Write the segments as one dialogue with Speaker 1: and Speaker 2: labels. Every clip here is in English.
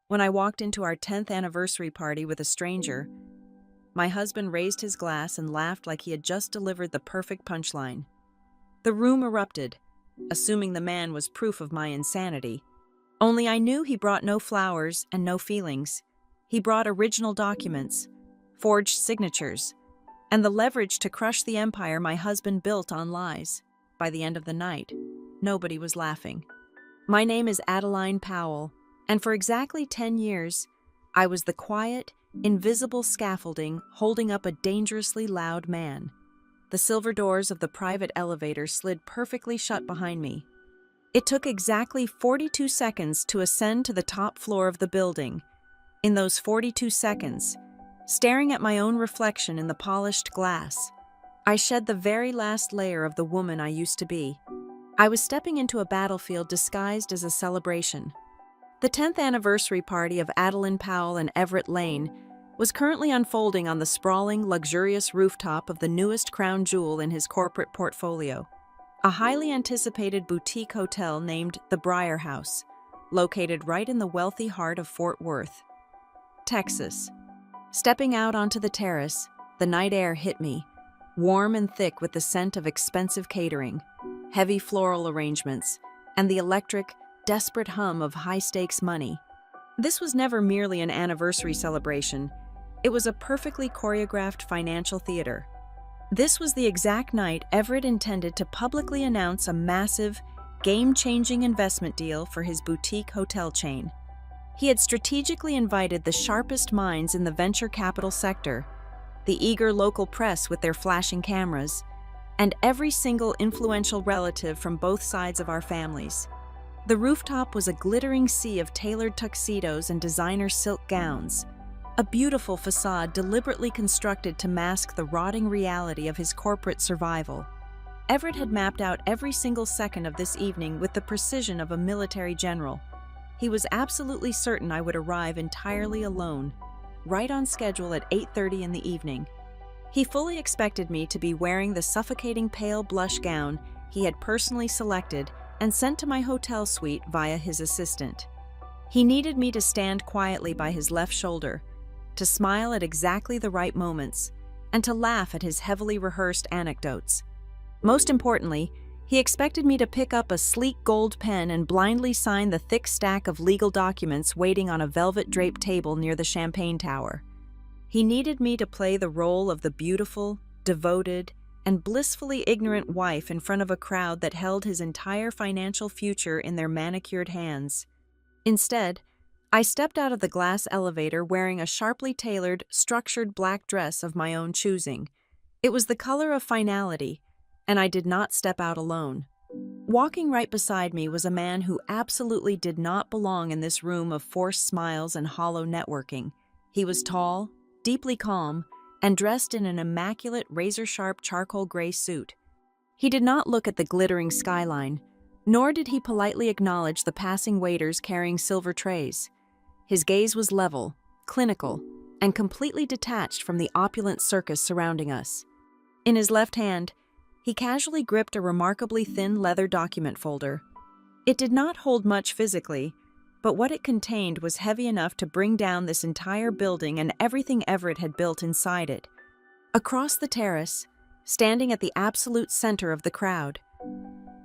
Speaker 1: When I walked into our 10th anniversary party with a stranger, my husband raised his glass and laughed like he had just delivered the perfect punchline. The room erupted, assuming the man was proof of my insanity. Only I knew he brought no flowers and no feelings. He brought original documents, forged signatures, and the leverage to crush the empire my husband built on lies. By the end of the night, nobody was laughing. My name is Adeline Powell, and for exactly 10 years, I was the quiet, invisible scaffolding holding up a dangerously loud man. The silver doors of the private elevator slid perfectly shut behind me. It took exactly 42 seconds to ascend to the top floor of the building. In those 42 seconds, staring at my own reflection in the polished glass, I shed the very last layer of the woman I used to be. I was stepping into a battlefield disguised as a celebration. The 10th anniversary party of Adeline Powell and Everett Lane was currently unfolding on the sprawling, luxurious rooftop of the newest crown jewel in his corporate portfolio, a highly anticipated boutique hotel named the Briar House, located right in the wealthy heart of Fort Worth, Texas. Stepping out onto the terrace, the night air hit me, warm and thick with the scent of expensive catering, heavy floral arrangements, and the electric, desperate hum of high-stakes money. This was never merely an anniversary celebration. It was a perfectly choreographed financial theater. This was the exact night Everett intended to publicly announce a massive, game-changing investment deal for his boutique hotel chain. He had strategically invited the sharpest minds in the venture capital sector, the eager local press with their flashing cameras, and every single influential relative from both sides of our families. The rooftop was a glittering sea of tailored tuxedos and designer silk gowns, a beautiful facade deliberately constructed to mask the rotting reality of his corporate survival. Everett had mapped out every single second of this evening with the precision of a military general. He was absolutely certain I would arrive entirely alone, right on schedule at 8:30 in the evening. He fully expected me to be wearing the suffocating pale blush gown he had personally selected and sent to my hotel suite via his assistant. He needed me to stand quietly by his left shoulder, to smile at exactly the right moments, and to laugh at his heavily rehearsed anecdotes. Most importantly, he expected me to pick up a sleek gold pen and blindly sign the thick stack of legal documents waiting on a velvet-draped table near the champagne tower. He needed me to play the role of the beautiful, devoted, and blissfully ignorant wife in front of a crowd that held his entire financial future in their manicured hands. Instead, I stepped out of the glass elevator wearing a sharply tailored, structured black dress of my own choosing. It was the color of finality, and I did not step out alone. Walking right beside me was a man who absolutely did not belong in this room of forced smiles and hollow networking. He was tall, deeply calm, and dressed in an immaculate razor-sharp charcoal gray suit. He did not look at the glittering skyline, nor did he politely acknowledge the passing waiters carrying silver trays. His gaze was level, clinical, and completely detached from the opulent circus surrounding us. In his left hand, he casually gripped a remarkably thin leather document folder. It did not hold much physically, but what it contained was heavy enough to bring down this entire building and everything Everett had built inside it. Across the terrace, standing at the absolute center of the crowd,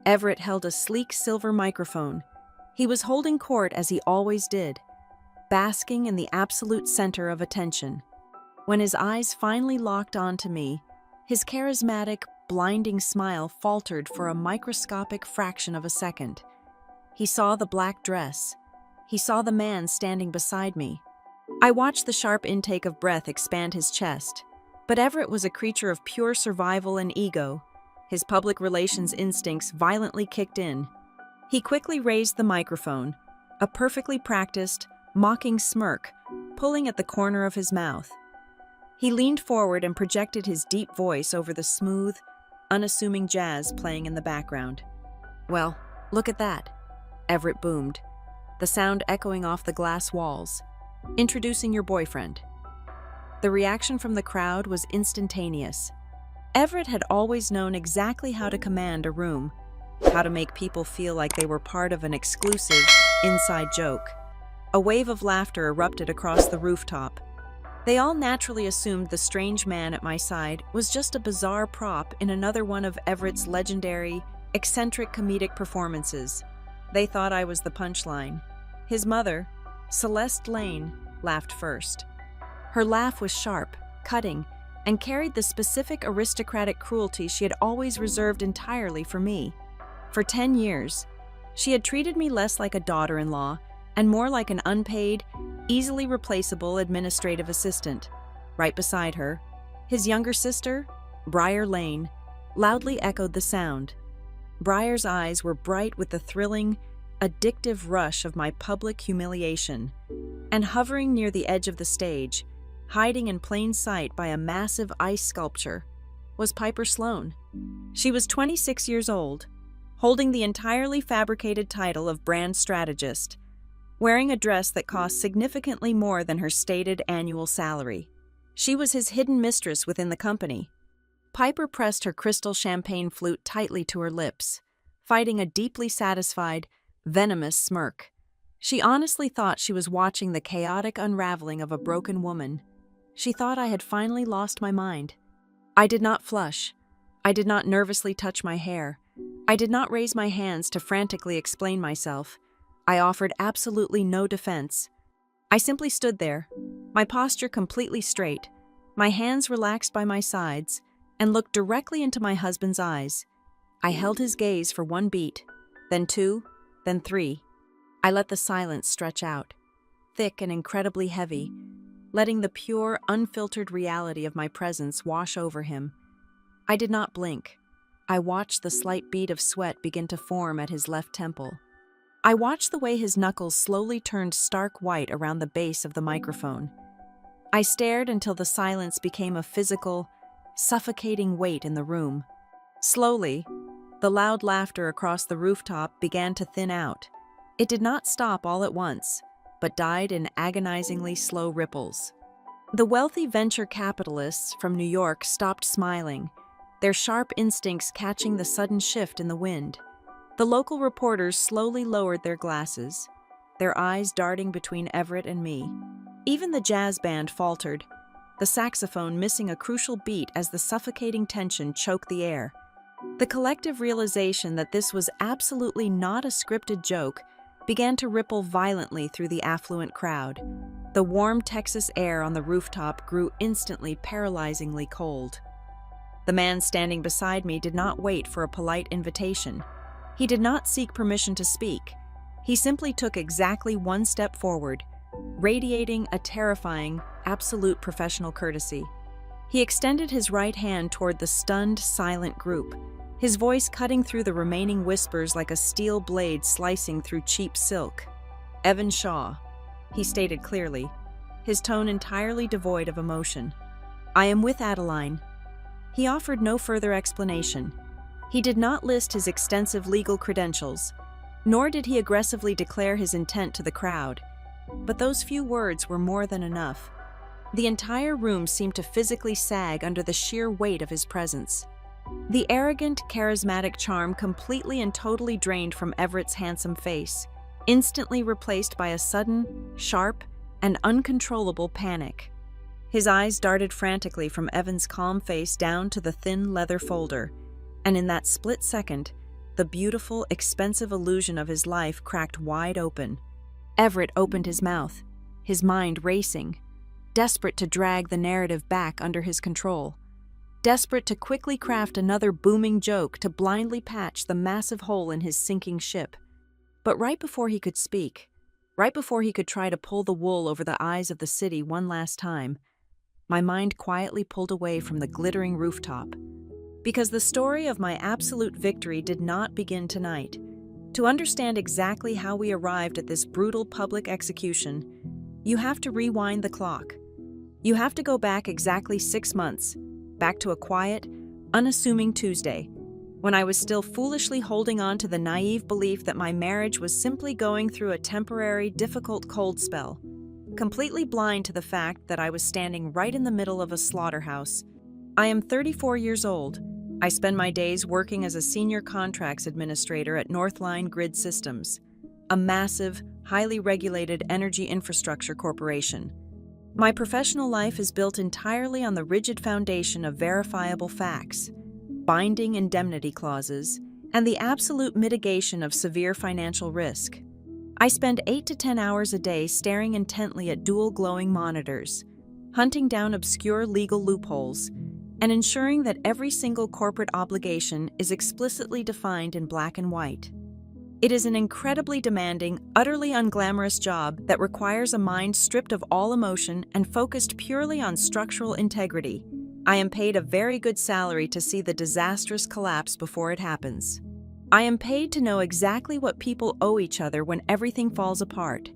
Speaker 1: Everett held a sleek silver microphone. He was holding court as he always did, basking in the absolute center of attention. When his eyes finally locked onto me, his charismatic, blinding smile faltered for a microscopic fraction of a second. He saw the black dress. He saw the man standing beside me. I watched the sharp intake of breath expand his chest, but Everett was a creature of pure survival and ego. His public relations instincts violently kicked in. He quickly raised the microphone, a perfectly practiced, mocking smirk pulling at the corner of his mouth. He leaned forward and projected his deep voice over the smooth, unassuming jazz playing in the background. "Well, look at that," Everett boomed, the sound echoing off the glass walls. "Introducing your boyfriend." The reaction from the crowd was instantaneous. Everett had always known exactly how to command a room, how to make people feel like they were part of an exclusive, inside joke. A wave of laughter erupted across the rooftop. They all naturally assumed the strange man at my side was just a bizarre prop in another one of Everett's legendary, eccentric comedic performances. They thought I was the punchline. His mother, Celeste Lane, laughed first. Her laugh was sharp, cutting, and carried the specific aristocratic cruelty she had always reserved entirely for me. For 10 years, she had treated me less like a daughter-in-law and more like an unpaid, easily replaceable administrative assistant. Right beside her, his younger sister, Briar Lane, loudly echoed the sound. Briar's eyes were bright with the thrilling, addictive rush of my public humiliation, and hovering near the edge of the stage, hiding in plain sight by a massive ice sculpture, was Piper Sloane. She was 26 years old, holding the entirely fabricated title of brand strategist, wearing a dress that cost significantly more than her stated annual salary. She was his hidden mistress within the company. Piper pressed her crystal champagne flute tightly to her lips, fighting a deeply satisfied, venomous smirk. She honestly thought she was watching the chaotic unraveling of a broken woman. She thought I had finally lost my mind. I did not flush. I did not nervously touch my hair. I did not raise my hands to frantically explain myself. I offered absolutely no defense. I simply stood there, my posture completely straight, my hands relaxed by my sides, and looked directly into my husband's eyes. I held his gaze for 1 beat, then 2, then 3. I let the silence stretch out, thick and incredibly heavy, letting the pure, unfiltered reality of my presence wash over him. I did not blink. I watched the slight bead of sweat begin to form at his left temple. I watched the way his knuckles slowly turned stark white around the base of the microphone. I stared until the silence became a physical, suffocating weight in the room. Slowly, the loud laughter across the rooftop began to thin out. It did not stop all at once, but died in agonizingly slow ripples. The wealthy venture capitalists from New York stopped smiling, their sharp instincts catching the sudden shift in the wind. The local reporters slowly lowered their glasses, their eyes darting between Everett and me. Even the jazz band faltered, the saxophone missing a crucial beat as the suffocating tension choked the air. The collective realization that this was absolutely not a scripted joke began to ripple violently through the affluent crowd. The warm Texas air on the rooftop grew instantly paralyzingly cold. The man standing beside me did not wait for a polite invitation. He did not seek permission to speak. He simply took exactly 1 step forward, radiating a terrifying, absolute professional courtesy. He extended his right hand toward the stunned, silent group, his voice cutting through the remaining whispers like a steel blade slicing through cheap silk. "Evan Shaw," he stated clearly, his tone entirely devoid of emotion. "I am with Adeline." He offered no further explanation. He did not list his extensive legal credentials, nor did he aggressively declare his intent to the crowd. But those few words were more than enough. The entire room seemed to physically sag under the sheer weight of his presence. The arrogant, charismatic charm completely and totally drained from Everett's handsome face, instantly replaced by a sudden, sharp, and uncontrollable panic. His eyes darted frantically from Evan's calm face down to the thin leather folder, and in that split second, the beautiful, expensive illusion of his life cracked wide open. Everett opened his mouth, his mind racing, desperate to drag the narrative back under his control, desperate to quickly craft another booming joke to blindly patch the massive hole in his sinking ship. But right before he could speak, right before he could try to pull the wool over the eyes of the city one last time, my mind quietly pulled away from the glittering rooftop. Because the story of my absolute victory did not begin tonight. To understand exactly how we arrived at this brutal public execution, you have to rewind the clock. You have to go back exactly 6 months, back to a quiet, unassuming Tuesday, when I was still foolishly holding on to the naive belief that my marriage was simply going through a temporary, difficult cold spell, completely blind to the fact that I was standing right in the middle of a slaughterhouse. I am 34 years old. I spend my days working as a senior contracts administrator at Northline Grid Systems, a massive, highly regulated energy infrastructure corporation. My professional life is built entirely on the rigid foundation of verifiable facts, binding indemnity clauses, and the absolute mitigation of severe financial risk. I spend 8 to 10 hours a day staring intently at dual glowing monitors, hunting down obscure legal loopholes, and ensuring that every single corporate obligation is explicitly defined in black and white. It is an incredibly demanding, utterly unglamorous job that requires a mind stripped of all emotion and focused purely on structural integrity. I am paid a very good salary to see the disastrous collapse before it happens. I am paid to know exactly what people owe each other when everything falls apart.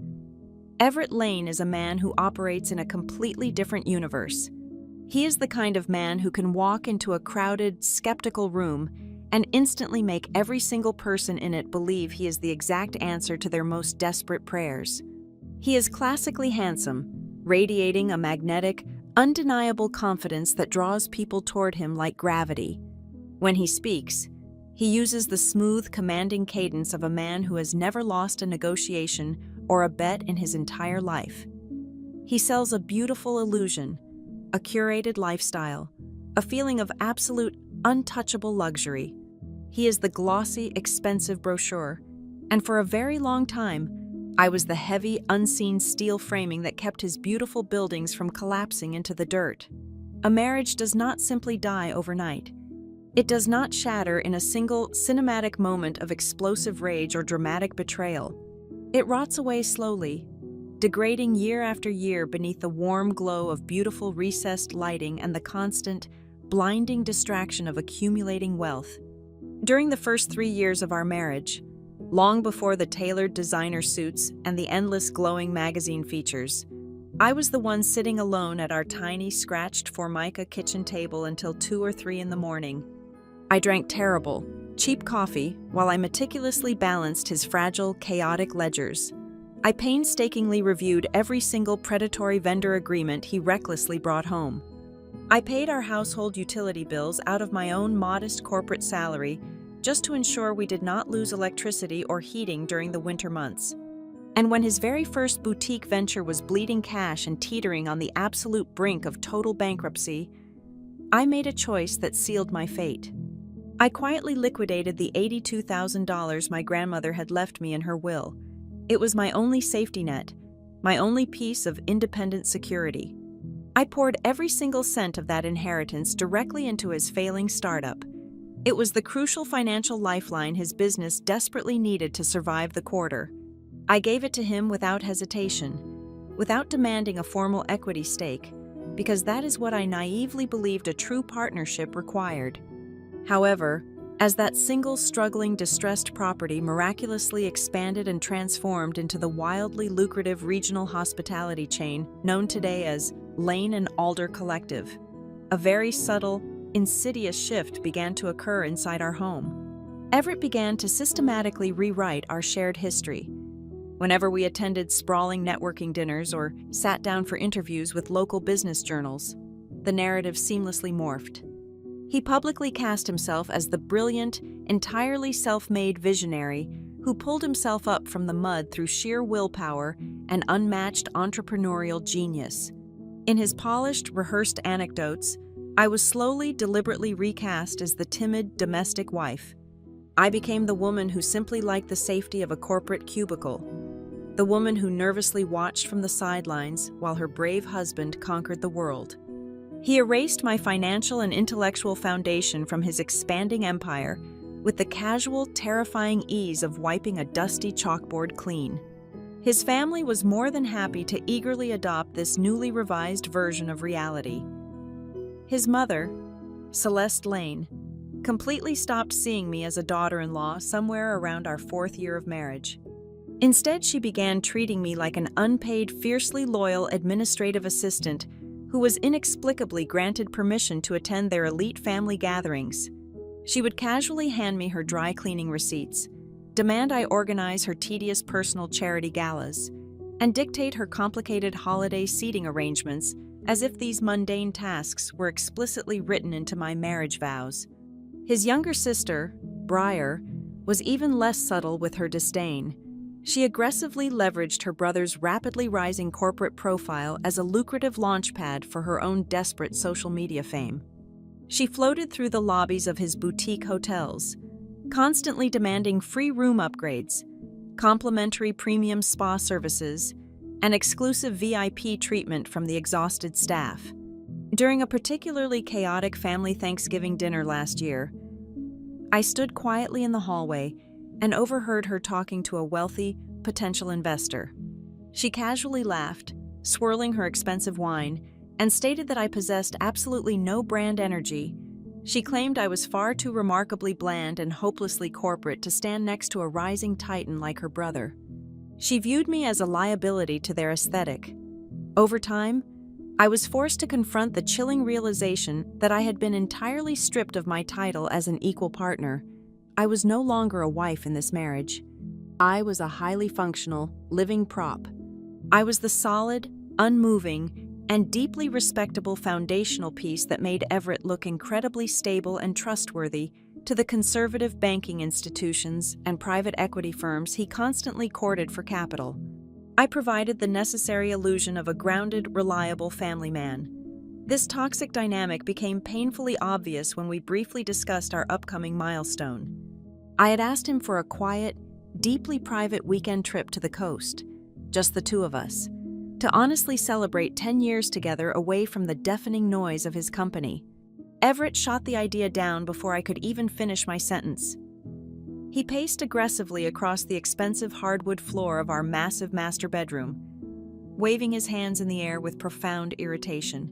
Speaker 1: Everett Lane is a man who operates in a completely different universe. He is the kind of man who can walk into a crowded, skeptical room and instantly make every single person in it believe he is the exact answer to their most desperate prayers. He is classically handsome, radiating a magnetic, undeniable confidence that draws people toward him like gravity. When he speaks, he uses the smooth, commanding cadence of a man who has never lost a negotiation or a bet in his entire life. He sells a beautiful illusion, a curated lifestyle, a feeling of absolute, untouchable luxury. He is the glossy, expensive brochure, and for a very long time, I was the heavy, unseen steel framing that kept his beautiful buildings from collapsing into the dirt. A marriage does not simply die overnight. It does not shatter in a single, cinematic moment of explosive rage or dramatic betrayal. It rots away slowly, degrading year after year beneath the warm glow of beautiful recessed lighting and the constant, blinding distraction of accumulating wealth. During the first 3 years of our marriage, long before the tailored designer suits and the endless glowing magazine features, I was the one sitting alone at our tiny, scratched Formica kitchen table until 2 or 3 in the morning. I drank terrible, cheap coffee while I meticulously balanced his fragile, chaotic ledgers. I painstakingly reviewed every single predatory vendor agreement he recklessly brought home. I paid our household utility bills out of my own modest corporate salary just to ensure we did not lose electricity or heating during the winter months. And when his very first boutique venture was bleeding cash and teetering on the absolute brink of total bankruptcy, I made a choice that sealed my fate. I quietly liquidated the $82,000 my grandmother had left me in her will. It was my only safety net, my only piece of independent security. I poured every single cent of that inheritance directly into his failing startup. It was the crucial financial lifeline his business desperately needed to survive the quarter. I gave it to him without hesitation, without demanding a formal equity stake, because that is what I naively believed a true partnership required. However, as that single struggling, distressed property miraculously expanded and transformed into the wildly lucrative regional hospitality chain known today as Lane and Alder Collective, a very subtle, insidious shift began to occur inside our home. Everett began to systematically rewrite our shared history. Whenever we attended sprawling networking dinners or sat down for interviews with local business journals, the narrative seamlessly morphed. He publicly cast himself as the brilliant, entirely self-made visionary who pulled himself up from the mud through sheer willpower and unmatched entrepreneurial genius. In his polished, rehearsed anecdotes, I was slowly, deliberately recast as the timid, domestic wife. I became the woman who simply liked the safety of a corporate cubicle, the woman who nervously watched from the sidelines while her brave husband conquered the world. He erased my financial and intellectual foundation from his expanding empire with the casual, terrifying ease of wiping a dusty chalkboard clean. His family was more than happy to eagerly adopt this newly revised version of reality. His mother, Celeste Lane, completely stopped seeing me as a daughter-in-law somewhere around our 4th year of marriage. Instead, she began treating me like an unpaid, fiercely loyal administrative assistant who was inexplicably granted permission to attend their elite family gatherings. She would casually hand me her dry cleaning receipts, demand I organize her tedious personal charity galas, and dictate her complicated holiday seating arrangements as if these mundane tasks were explicitly written into my marriage vows. His younger sister, Briar, was even less subtle with her disdain. She aggressively leveraged her brother's rapidly rising corporate profile as a lucrative launchpad for her own desperate social media fame. She floated through the lobbies of his boutique hotels, constantly demanding free room upgrades, complimentary premium spa services, and exclusive VIP treatment from the exhausted staff. During a particularly chaotic family Thanksgiving dinner last year, I stood quietly in the hallway and overheard her talking to a wealthy, potential investor. She casually laughed, swirling her expensive wine, and stated that I possessed absolutely no brand energy. She claimed I was far too remarkably bland and hopelessly corporate to stand next to a rising titan like her brother. She viewed me as a liability to their aesthetic. Over time, I was forced to confront the chilling realization that I had been entirely stripped of my title as an equal partner. I was no longer a wife in this marriage. I was a highly functional, living prop. I was the solid, unmoving, and deeply respectable foundational piece that made Everett look incredibly stable and trustworthy to the conservative banking institutions and private equity firms he constantly courted for capital. I provided the necessary illusion of a grounded, reliable family man. This toxic dynamic became painfully obvious when we briefly discussed our upcoming milestone. I had asked him for a quiet, deeply private weekend trip to the coast, just the two of us, to honestly celebrate 10 years together away from the deafening noise of his company. Everett shot the idea down before I could even finish my sentence. He paced aggressively across the expensive hardwood floor of our massive master bedroom, waving his hands in the air with profound irritation.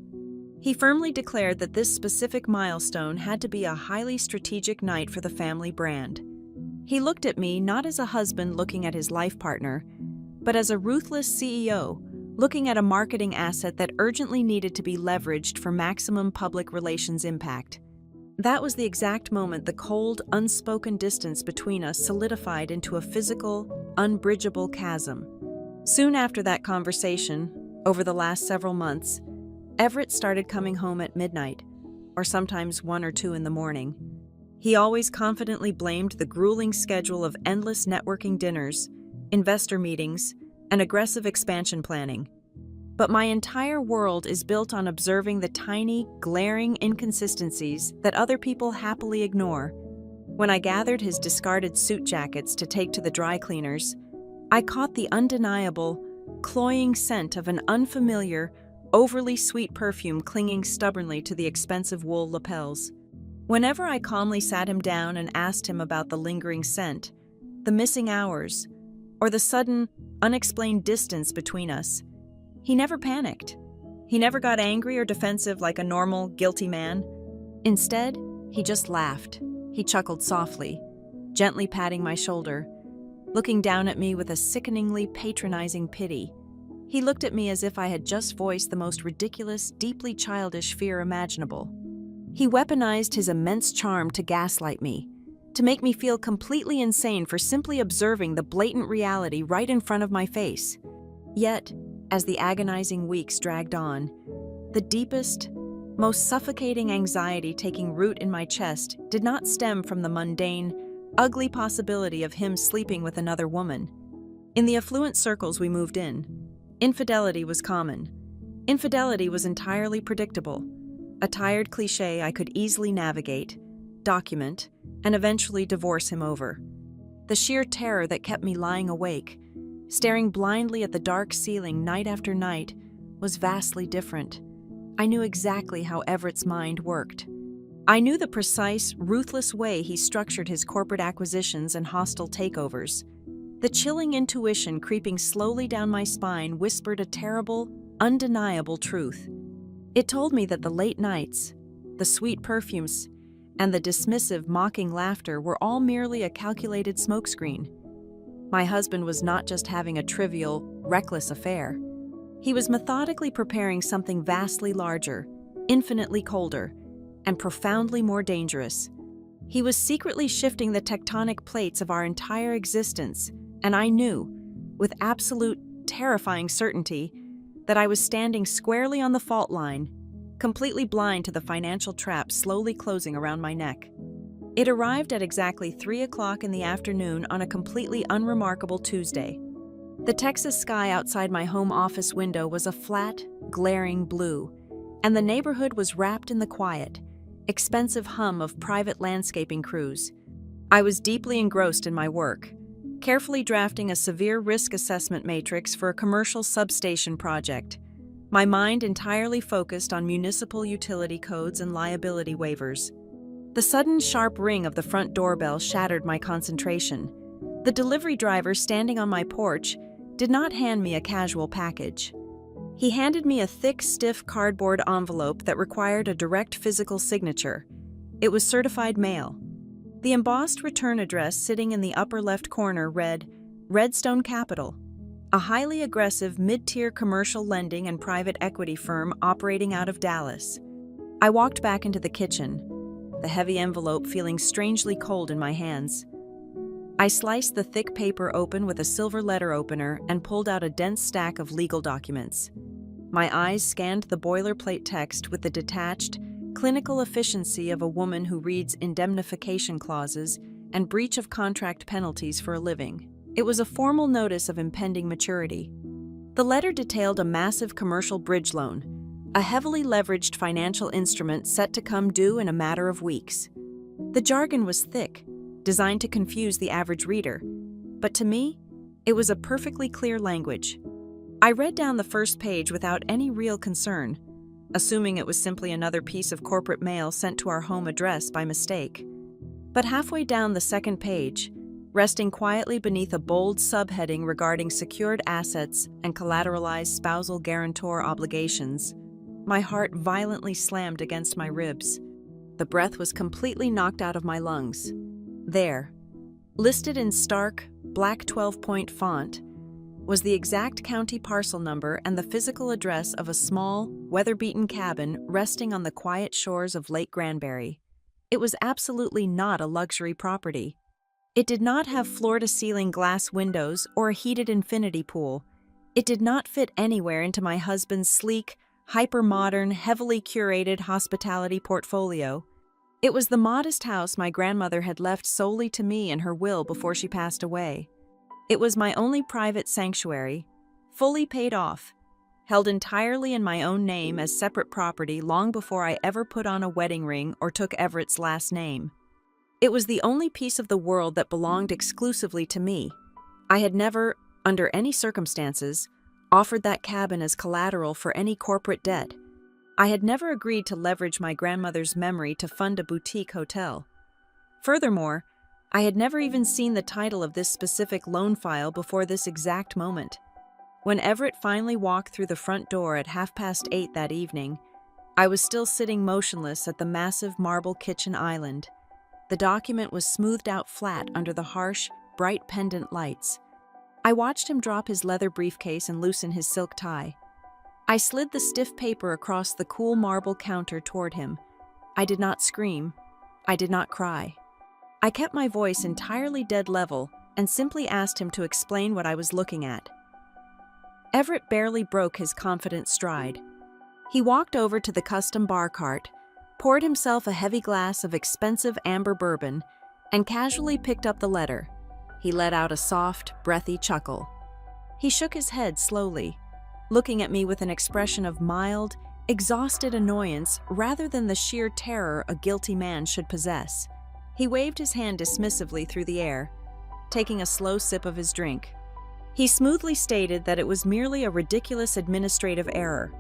Speaker 1: He firmly declared that this specific milestone had to be a highly strategic night for the family brand. He looked at me not as a husband looking at his life partner, but as a ruthless CEO looking at a marketing asset that urgently needed to be leveraged for maximum public relations impact. That was the exact moment the cold, unspoken distance between us solidified into a physical, unbridgeable chasm. Soon after that conversation, over the last several months, Everett started coming home at midnight, or sometimes 1 or 2 in the morning. He always confidently blamed the grueling schedule of endless networking dinners, investor meetings, and aggressive expansion planning. But my entire world is built on observing the tiny, glaring inconsistencies that other people happily ignore. When I gathered his discarded suit jackets to take to the dry cleaners, I caught the undeniable, cloying scent of an unfamiliar, overly sweet perfume clinging stubbornly to the expensive wool lapels. Whenever I calmly sat him down and asked him about the lingering scent, the missing hours, or the sudden, unexplained distance between us, he never panicked. He never got angry or defensive like a normal, guilty man. Instead, he just laughed. He chuckled softly, gently patting my shoulder, looking down at me with a sickeningly patronizing pity. He looked at me as if I had just voiced the most ridiculous, deeply childish fear imaginable. He weaponized his immense charm to gaslight me, to make me feel completely insane for simply observing the blatant reality right in front of my face. Yet, as the agonizing weeks dragged on, the deepest, most suffocating anxiety taking root in my chest did not stem from the mundane, ugly possibility of him sleeping with another woman. In the affluent circles we moved in, infidelity was common. Infidelity was entirely predictable, a tired cliché I could easily navigate, document, and eventually divorce him over. The sheer terror that kept me lying awake, staring blindly at the dark ceiling night after night, was vastly different. I knew exactly how Everett's mind worked. I knew the precise, ruthless way he structured his corporate acquisitions and hostile takeovers. The chilling intuition creeping slowly down my spine whispered a terrible, undeniable truth. It told me that the late nights, the sweet perfumes, and the dismissive, mocking laughter were all merely a calculated smokescreen. My husband was not just having a trivial, reckless affair. He was methodically preparing something vastly larger, infinitely colder, and profoundly more dangerous. He was secretly shifting the tectonic plates of our entire existence, and I knew, with absolute, terrifying certainty, that I was standing squarely on the fault line, completely blind to the financial trap slowly closing around my neck. It arrived at exactly 3 o'clock in the afternoon on a completely unremarkable Tuesday. The Texas sky outside my home office window was a flat, glaring blue, and the neighborhood was wrapped in the quiet, expensive hum of private landscaping crews. I was deeply engrossed in my work, carefully drafting a severe risk assessment matrix for a commercial substation project, my mind entirely focused on municipal utility codes and liability waivers. The sudden sharp ring of the front doorbell shattered my concentration. The delivery driver standing on my porch did not hand me a casual package. He handed me a thick, stiff cardboard envelope that required a direct physical signature. It was certified mail. The embossed return address sitting in the upper left corner read, Redstone Capital, a highly aggressive mid-tier commercial lending and private equity firm operating out of Dallas. I walked back into the kitchen, the heavy envelope feeling strangely cold in my hands. I sliced the thick paper open with a silver letter opener and pulled out a dense stack of legal documents. My eyes scanned the boilerplate text with the detached, clinical efficiency of a woman who reads indemnification clauses and breach of contract penalties for a living. It was a formal notice of impending maturity. The letter detailed a massive commercial bridge loan, a heavily leveraged financial instrument set to come due in a matter of weeks. The jargon was thick, designed to confuse the average reader, but to me, it was a perfectly clear language. I read down the first page without any real concern, assuming it was simply another piece of corporate mail sent to our home address by mistake. But halfway down the second page, resting quietly beneath a bold subheading regarding secured assets and collateralized spousal guarantor obligations, my heart violently slammed against my ribs. The breath was completely knocked out of my lungs. There, listed in stark, black 12-point font, was the exact county parcel number and the physical address of a small, weather-beaten cabin resting on the quiet shores of Lake Granbury. It was absolutely not a luxury property. It did not have floor-to-ceiling glass windows or a heated infinity pool. It did not fit anywhere into my husband's sleek, hyper-modern, heavily curated hospitality portfolio. It was the modest house my grandmother had left solely to me in her will before she passed away. It was my only private sanctuary, fully paid off, held entirely in my own name as separate property long before I ever put on a wedding ring or took Everett's last name. It was the only piece of the world that belonged exclusively to me. I had never, under any circumstances, offered that cabin as collateral for any corporate debt. I had never agreed to leverage my grandmother's memory to fund a boutique hotel. Furthermore, I had never even seen the title of this specific loan file before this exact moment. When Everett finally walked through the front door at 8:30 that evening, I was still sitting motionless at the massive marble kitchen island. The document was smoothed out flat under the harsh, bright pendant lights. I watched him drop his leather briefcase and loosen his silk tie. I slid the stiff paper across the cool marble counter toward him. I did not scream. I did not cry. I kept my voice entirely dead level and simply asked him to explain what I was looking at. Everett barely broke his confident stride. He walked over to the custom bar cart, poured himself a heavy glass of expensive amber bourbon, and casually picked up the letter. He let out a soft, breathy chuckle. He shook his head slowly, looking at me with an expression of mild, exhausted annoyance rather than the sheer terror a guilty man should possess. He waved his hand dismissively through the air, taking a slow sip of his drink. He smoothly stated that it was merely a ridiculous administrative error.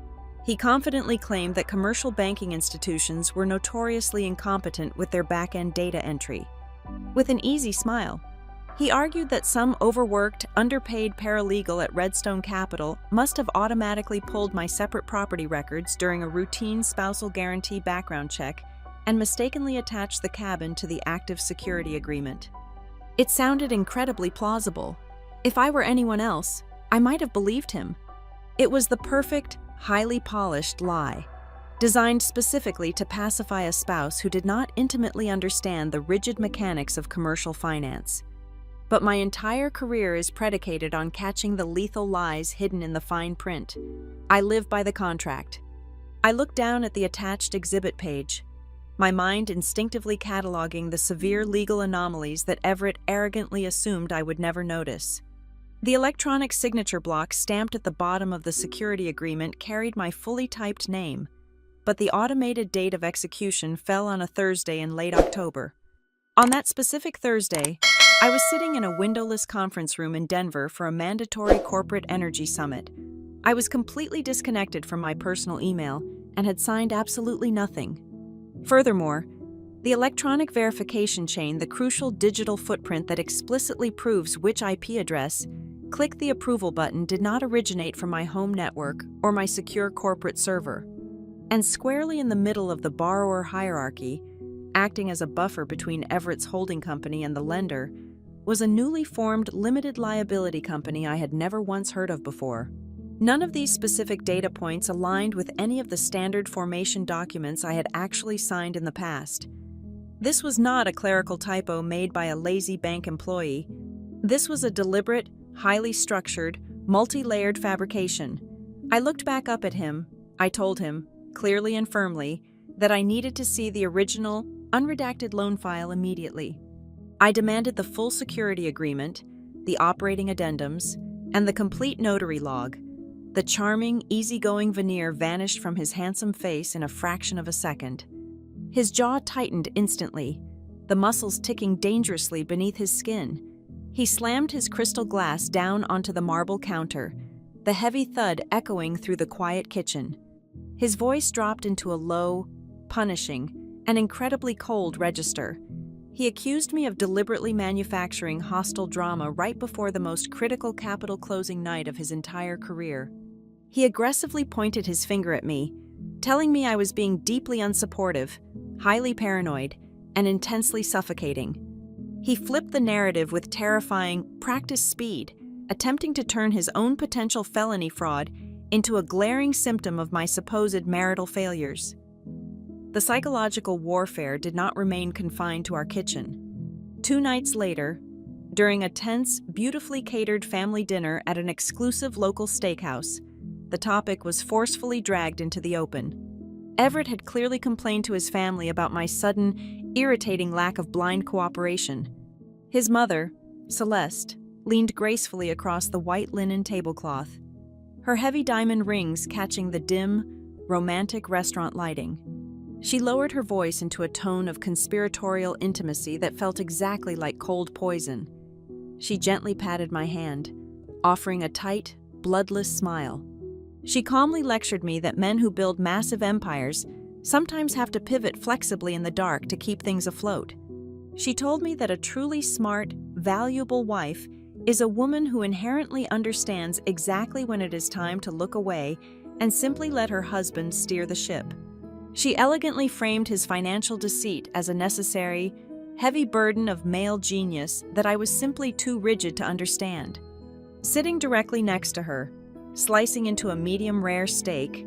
Speaker 1: He confidently claimed that commercial banking institutions were notoriously incompetent with their back-end data entry. With an easy smile, he argued that some overworked, underpaid paralegal at Redstone Capital must have automatically pulled my separate property records during a routine spousal guarantee background check and mistakenly attached the cabin to the active security agreement. It sounded incredibly plausible. If I were anyone else, I might have believed him. It was the perfect, highly polished lie, designed specifically to pacify a spouse who did not intimately understand the rigid mechanics of commercial finance. But my entire career is predicated on catching the lethal lies hidden in the fine print. I live by the contract. I looked down at the attached exhibit page. my mind instinctively cataloging the severe legal anomalies that Everett arrogantly assumed I would never notice. The electronic signature block stamped at the bottom of the security agreement carried my fully typed name, but the automated date of execution fell on a Thursday in late October. On that specific Thursday, I was sitting in a windowless conference room in Denver for a mandatory corporate energy summit. I was completely disconnected from my personal email and had signed absolutely nothing. Furthermore, the electronic verification chain, the crucial digital footprint that explicitly proves which IP address, click the approval button, did not originate from my home network or my secure corporate server. And squarely in the middle of the borrower hierarchy, acting as a buffer between Everett's holding company and the lender, was a newly formed limited liability company I had never once heard of before. None of these specific data points aligned with any of the standard formation documents I had actually signed in the past. This was not a clerical typo made by a lazy bank employee. This was a deliberate, highly structured, multi-layered fabrication. I looked back up at him. I told him, clearly and firmly, that I needed to see the original, unredacted loan file immediately. I demanded the full security agreement, the operating addendums, and the complete notary log. The charming, easygoing veneer vanished from his handsome face in a fraction of a second. His jaw tightened instantly, the muscles ticking dangerously beneath his skin. He slammed his crystal glass down onto the marble counter, the heavy thud echoing through the quiet kitchen. His voice dropped into a low, punishing, and incredibly cold register. He accused me of deliberately manufacturing hostile drama right before the most critical capital closing night of his entire career. He aggressively pointed his finger at me, telling me I was being deeply unsupportive, highly paranoid, and intensely suffocating. He flipped the narrative with terrifying, practiced speed, attempting to turn his own potential felony fraud into a glaring symptom of my supposed marital failures. The psychological warfare did not remain confined to our kitchen. 2 nights later, during a tense, beautifully catered family dinner at an exclusive local steakhouse, the topic was forcefully dragged into the open. Everett had clearly complained to his family about my sudden, irritating lack of blind cooperation. His mother, Celeste, leaned gracefully across the white linen tablecloth, her heavy diamond rings catching the dim, romantic restaurant lighting. She lowered her voice into a tone of conspiratorial intimacy that felt exactly like cold poison. She gently patted my hand, offering a tight, bloodless smile. She calmly lectured me that men who build massive empires sometimes have to pivot flexibly in the dark to keep things afloat. She told me that a truly smart, valuable wife is a woman who inherently understands exactly when it is time to look away and simply let her husband steer the ship. She elegantly framed his financial deceit as a necessary, heavy burden of male genius that I was simply too rigid to understand. Sitting directly next to her, slicing into a medium-rare steak,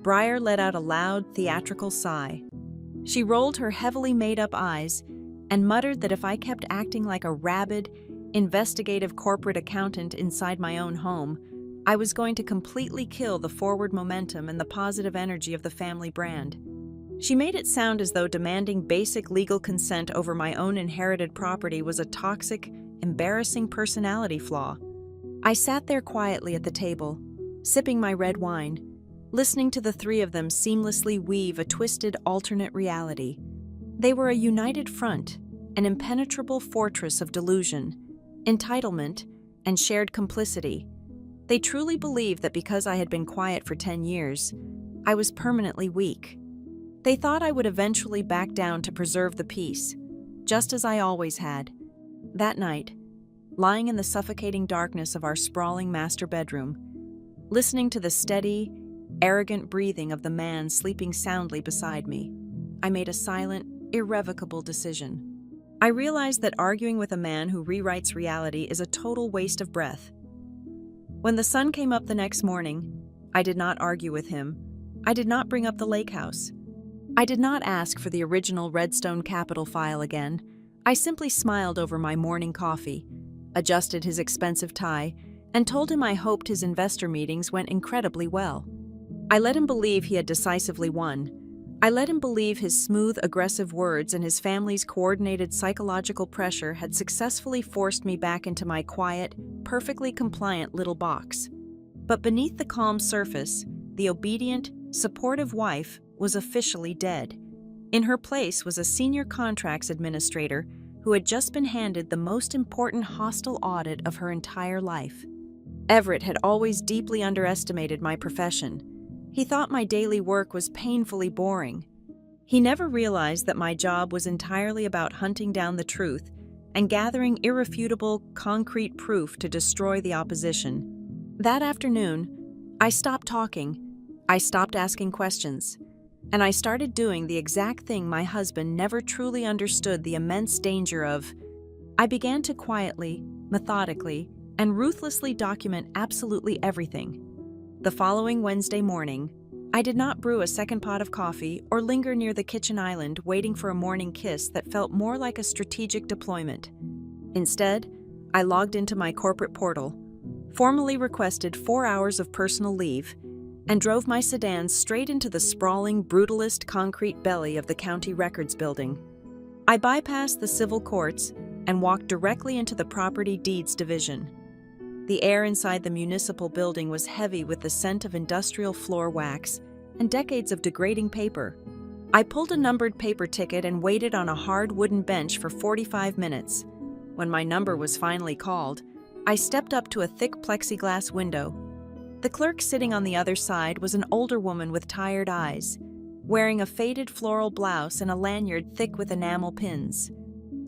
Speaker 1: Briar let out a loud, theatrical sigh. She rolled her heavily made-up eyes and muttered that if I kept acting like a rabid, investigative corporate accountant inside my own home, I was going to completely kill the forward momentum and the positive energy of the family brand. She made it sound as though demanding basic legal consent over my own inherited property was a toxic, embarrassing personality flaw. I sat there quietly at the table, sipping my red wine, listening to the 3 of them seamlessly weave a twisted alternate reality. They were a united front, an impenetrable fortress of delusion, entitlement, and shared complicity. They truly believed that because I had been quiet for 10 years, I was permanently weak. They thought I would eventually back down to preserve the peace, just as I always had. That night, lying in the suffocating darkness of our sprawling master bedroom, listening to the steady, arrogant breathing of the man sleeping soundly beside me, I made a silent, irrevocable decision. I realized that arguing with a man who rewrites reality is a total waste of breath. When the sun came up the next morning, I did not argue with him. I did not bring up the lake house. I did not ask for the original Redstone Capital file again. I simply smiled over my morning coffee, adjusted his expensive tie, and told him I hoped his investor meetings went incredibly well. I let him believe he had decisively won. I let him believe his smooth, aggressive words and his family's coordinated psychological pressure had successfully forced me back into my quiet, perfectly compliant little box. But beneath the calm surface, the obedient, supportive wife was officially dead. In her place was a senior contracts administrator who had just been handed the most important hostile audit of her entire life. Everett had always deeply underestimated my profession. He thought my daily work was painfully boring. He never realized that my job was entirely about hunting down the truth and gathering irrefutable, concrete proof to destroy the opposition. That afternoon, I stopped talking, I stopped asking questions, and I started doing the exact thing my husband never truly understood the immense danger of. I began to quietly, methodically, and ruthlessly document absolutely everything. The following Wednesday morning, I did not brew a second pot of coffee or linger near the kitchen island waiting for a morning kiss that felt more like a strategic deployment. Instead, I logged into my corporate portal, formally requested 4 hours of personal leave, and drove my sedan straight into the sprawling, brutalist concrete belly of the county records building. I bypassed the civil courts and walked directly into the property deeds division. The air inside the municipal building was heavy with the scent of industrial floor wax and decades of degrading paper. I pulled a numbered paper ticket and waited on a hard wooden bench for 45 minutes. When my number was finally called, I stepped up to a thick plexiglass window. The clerk sitting on the other side was an older woman with tired eyes, wearing a faded floral blouse and a lanyard thick with enamel pins.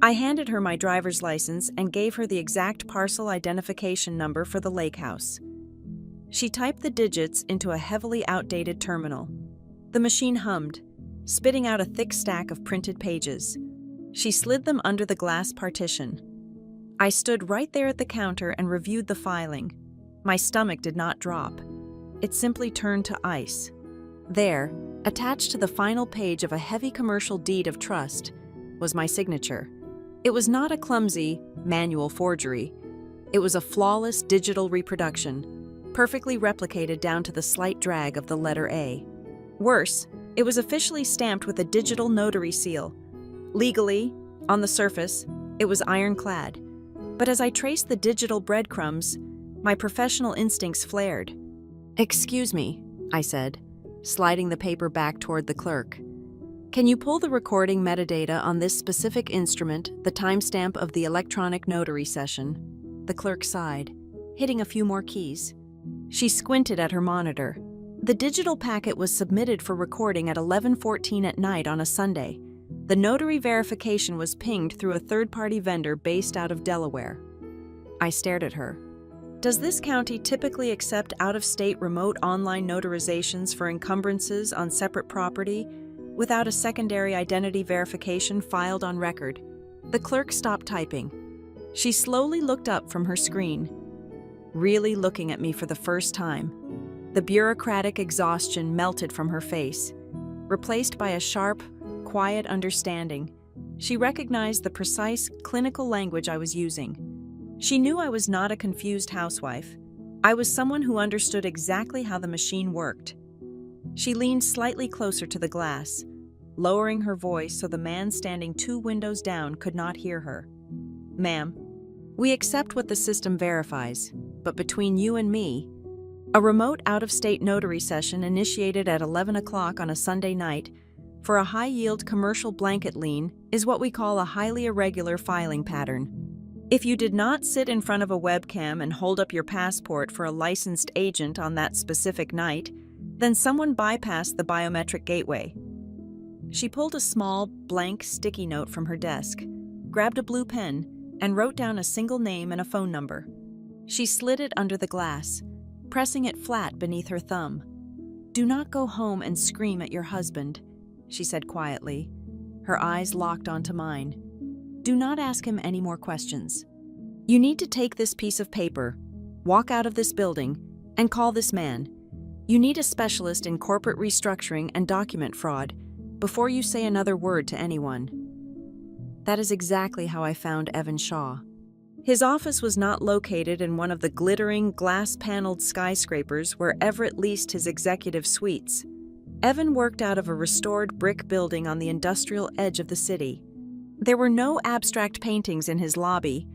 Speaker 1: I handed her my driver's license and gave her the exact parcel identification number for the lake house. She typed the digits into a heavily outdated terminal. The machine hummed, spitting out a thick stack of printed pages. She slid them under the glass partition. I stood right there at the counter and reviewed the filing. My stomach did not drop. It simply turned to ice. There, attached to the final page of a heavy commercial deed of trust, was my signature. It was not a clumsy, manual forgery. It was a flawless digital reproduction, perfectly replicated down to the slight drag of the letter A. Worse, it was officially stamped with a digital notary seal. Legally, on the surface, it was ironclad. But as I traced the digital breadcrumbs, my professional instincts flared. "Excuse me," I said, sliding the paper back toward the clerk. "Can you pull the recording metadata on this specific instrument, the timestamp of the electronic notary session?" The clerk sighed, hitting a few more keys. She squinted at her monitor. The digital packet was submitted for recording at 11:14 at night on a Sunday. The notary verification was pinged through a third-party vendor based out of Delaware. I stared at her. "Does this county typically accept out-of-state remote online notarizations for encumbrances on separate property without a secondary identity verification filed on record?" The clerk stopped typing. She slowly looked up from her screen, really looking at me for the first time. The bureaucratic exhaustion melted from her face, replaced by a sharp, quiet understanding. She recognized the precise, clinical language I was using. She knew I was not a confused housewife. I was someone who understood exactly how the machine worked. She leaned slightly closer to the glass, lowering her voice so the man standing 2 windows down could not hear her. "Ma'am, we accept what the system verifies, but between you and me, a remote out-of-state notary session initiated at 11 o'clock on a Sunday night for a high-yield commercial blanket lien is what we call a highly irregular filing pattern. If you did not sit in front of a webcam and hold up your passport for a licensed agent on that specific night, then someone bypassed the biometric gateway." She pulled a small, blank sticky note from her desk, grabbed a blue pen, and wrote down a single name and a phone number. She slid it under the glass, pressing it flat beneath her thumb. "Do not go home and scream at your husband," she said quietly. Her eyes locked onto mine. "Do not ask him any more questions. You need to take this piece of paper, walk out of this building, and call this man. You need a specialist in corporate restructuring and document fraud before you say another word to anyone." That is exactly how I found Evan Shaw. His office was not located in one of the glittering, glass-paneled skyscrapers where Everett leased his executive suites. Evan worked out of a restored brick building on the industrial edge of the city. There were no abstract paintings in his lobby,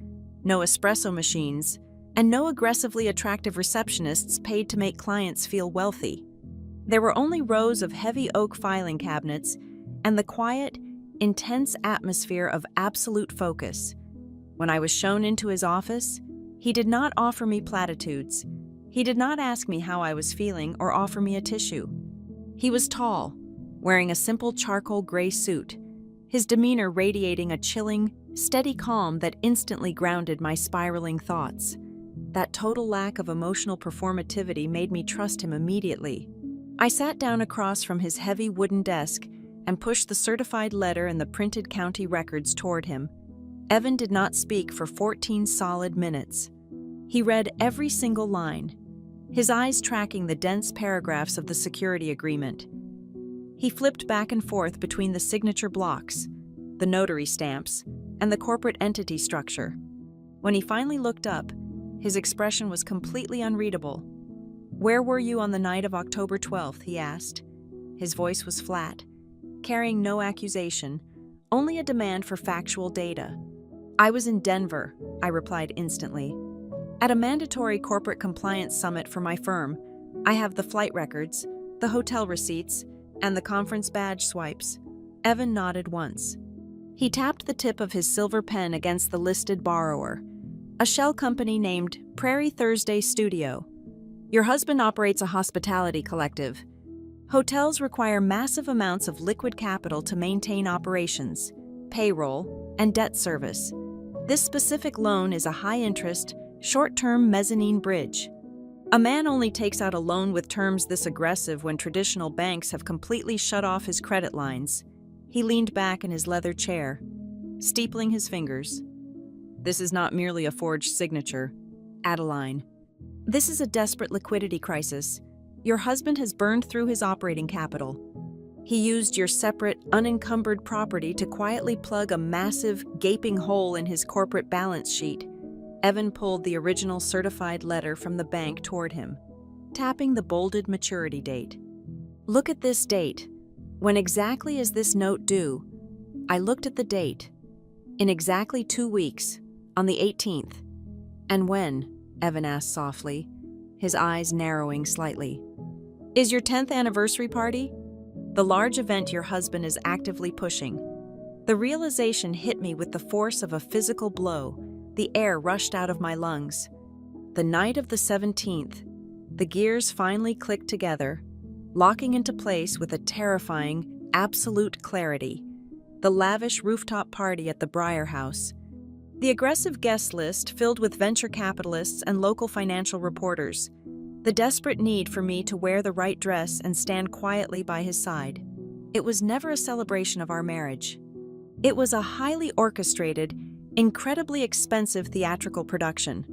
Speaker 1: no espresso machines, and no aggressively attractive receptionists paid to make clients feel wealthy. There were only rows of heavy oak filing cabinets and the quiet, intense atmosphere of absolute focus. When I was shown into his office, he did not offer me platitudes. He did not ask me how I was feeling or offer me a tissue. He was tall, wearing a simple charcoal gray suit, his demeanor radiating a chilling, steady calm that instantly grounded my spiraling thoughts. That total lack of emotional performativity made me trust him immediately. I sat down across from his heavy wooden desk and pushed the certified letter and the printed county records toward him. Evan did not speak for 14 solid minutes. He read every single line, his eyes tracking the dense paragraphs of the security agreement. He flipped back and forth between the signature blocks, the notary stamps, and the corporate entity structure. When he finally looked up, his expression was completely unreadable. "Where were you on the night of October 12th?" he asked. His voice was flat, carrying no accusation, only a demand for factual data. "I was in Denver," I replied instantly. "At a mandatory corporate compliance summit for my firm. I have the flight records, the hotel receipts, and the conference badge swipes." Evan nodded once. He tapped the tip of his silver pen against the listed borrower, a shell company named Prairie Thursday Studio. "Your husband operates a hospitality collective. Hotels require massive amounts of liquid capital to maintain operations, payroll, and debt service. This specific loan is a high-interest, short-term mezzanine bridge. A man only takes out a loan with terms this aggressive when traditional banks have completely shut off his credit lines." He leaned back in his leather chair, steepling his fingers. "This is not merely a forged signature. Adeline. This is a desperate liquidity crisis. Your husband has burned through his operating capital. He used your separate, unencumbered property to quietly plug a massive, gaping hole in his corporate balance sheet." Evan pulled the original certified letter from the bank toward him, tapping the bolded maturity date. "Look at this date. When exactly is this note due?" I looked at the date. "In exactly 2 weeks, on the 18th. "And when?" Evan asked softly, his eyes narrowing slightly. "Is your 10th anniversary party? The large event your husband is actively pushing." The realization hit me with the force of a physical blow. The air rushed out of my lungs. The night of the 17th, the gears finally clicked together, locking into place with a terrifying, absolute clarity. The lavish rooftop party at the Breyer House. The aggressive guest list filled with venture capitalists and local financial reporters. The desperate need for me to wear the right dress and stand quietly by his side. It was never a celebration of our marriage. It was a highly orchestrated, incredibly expensive theatrical production.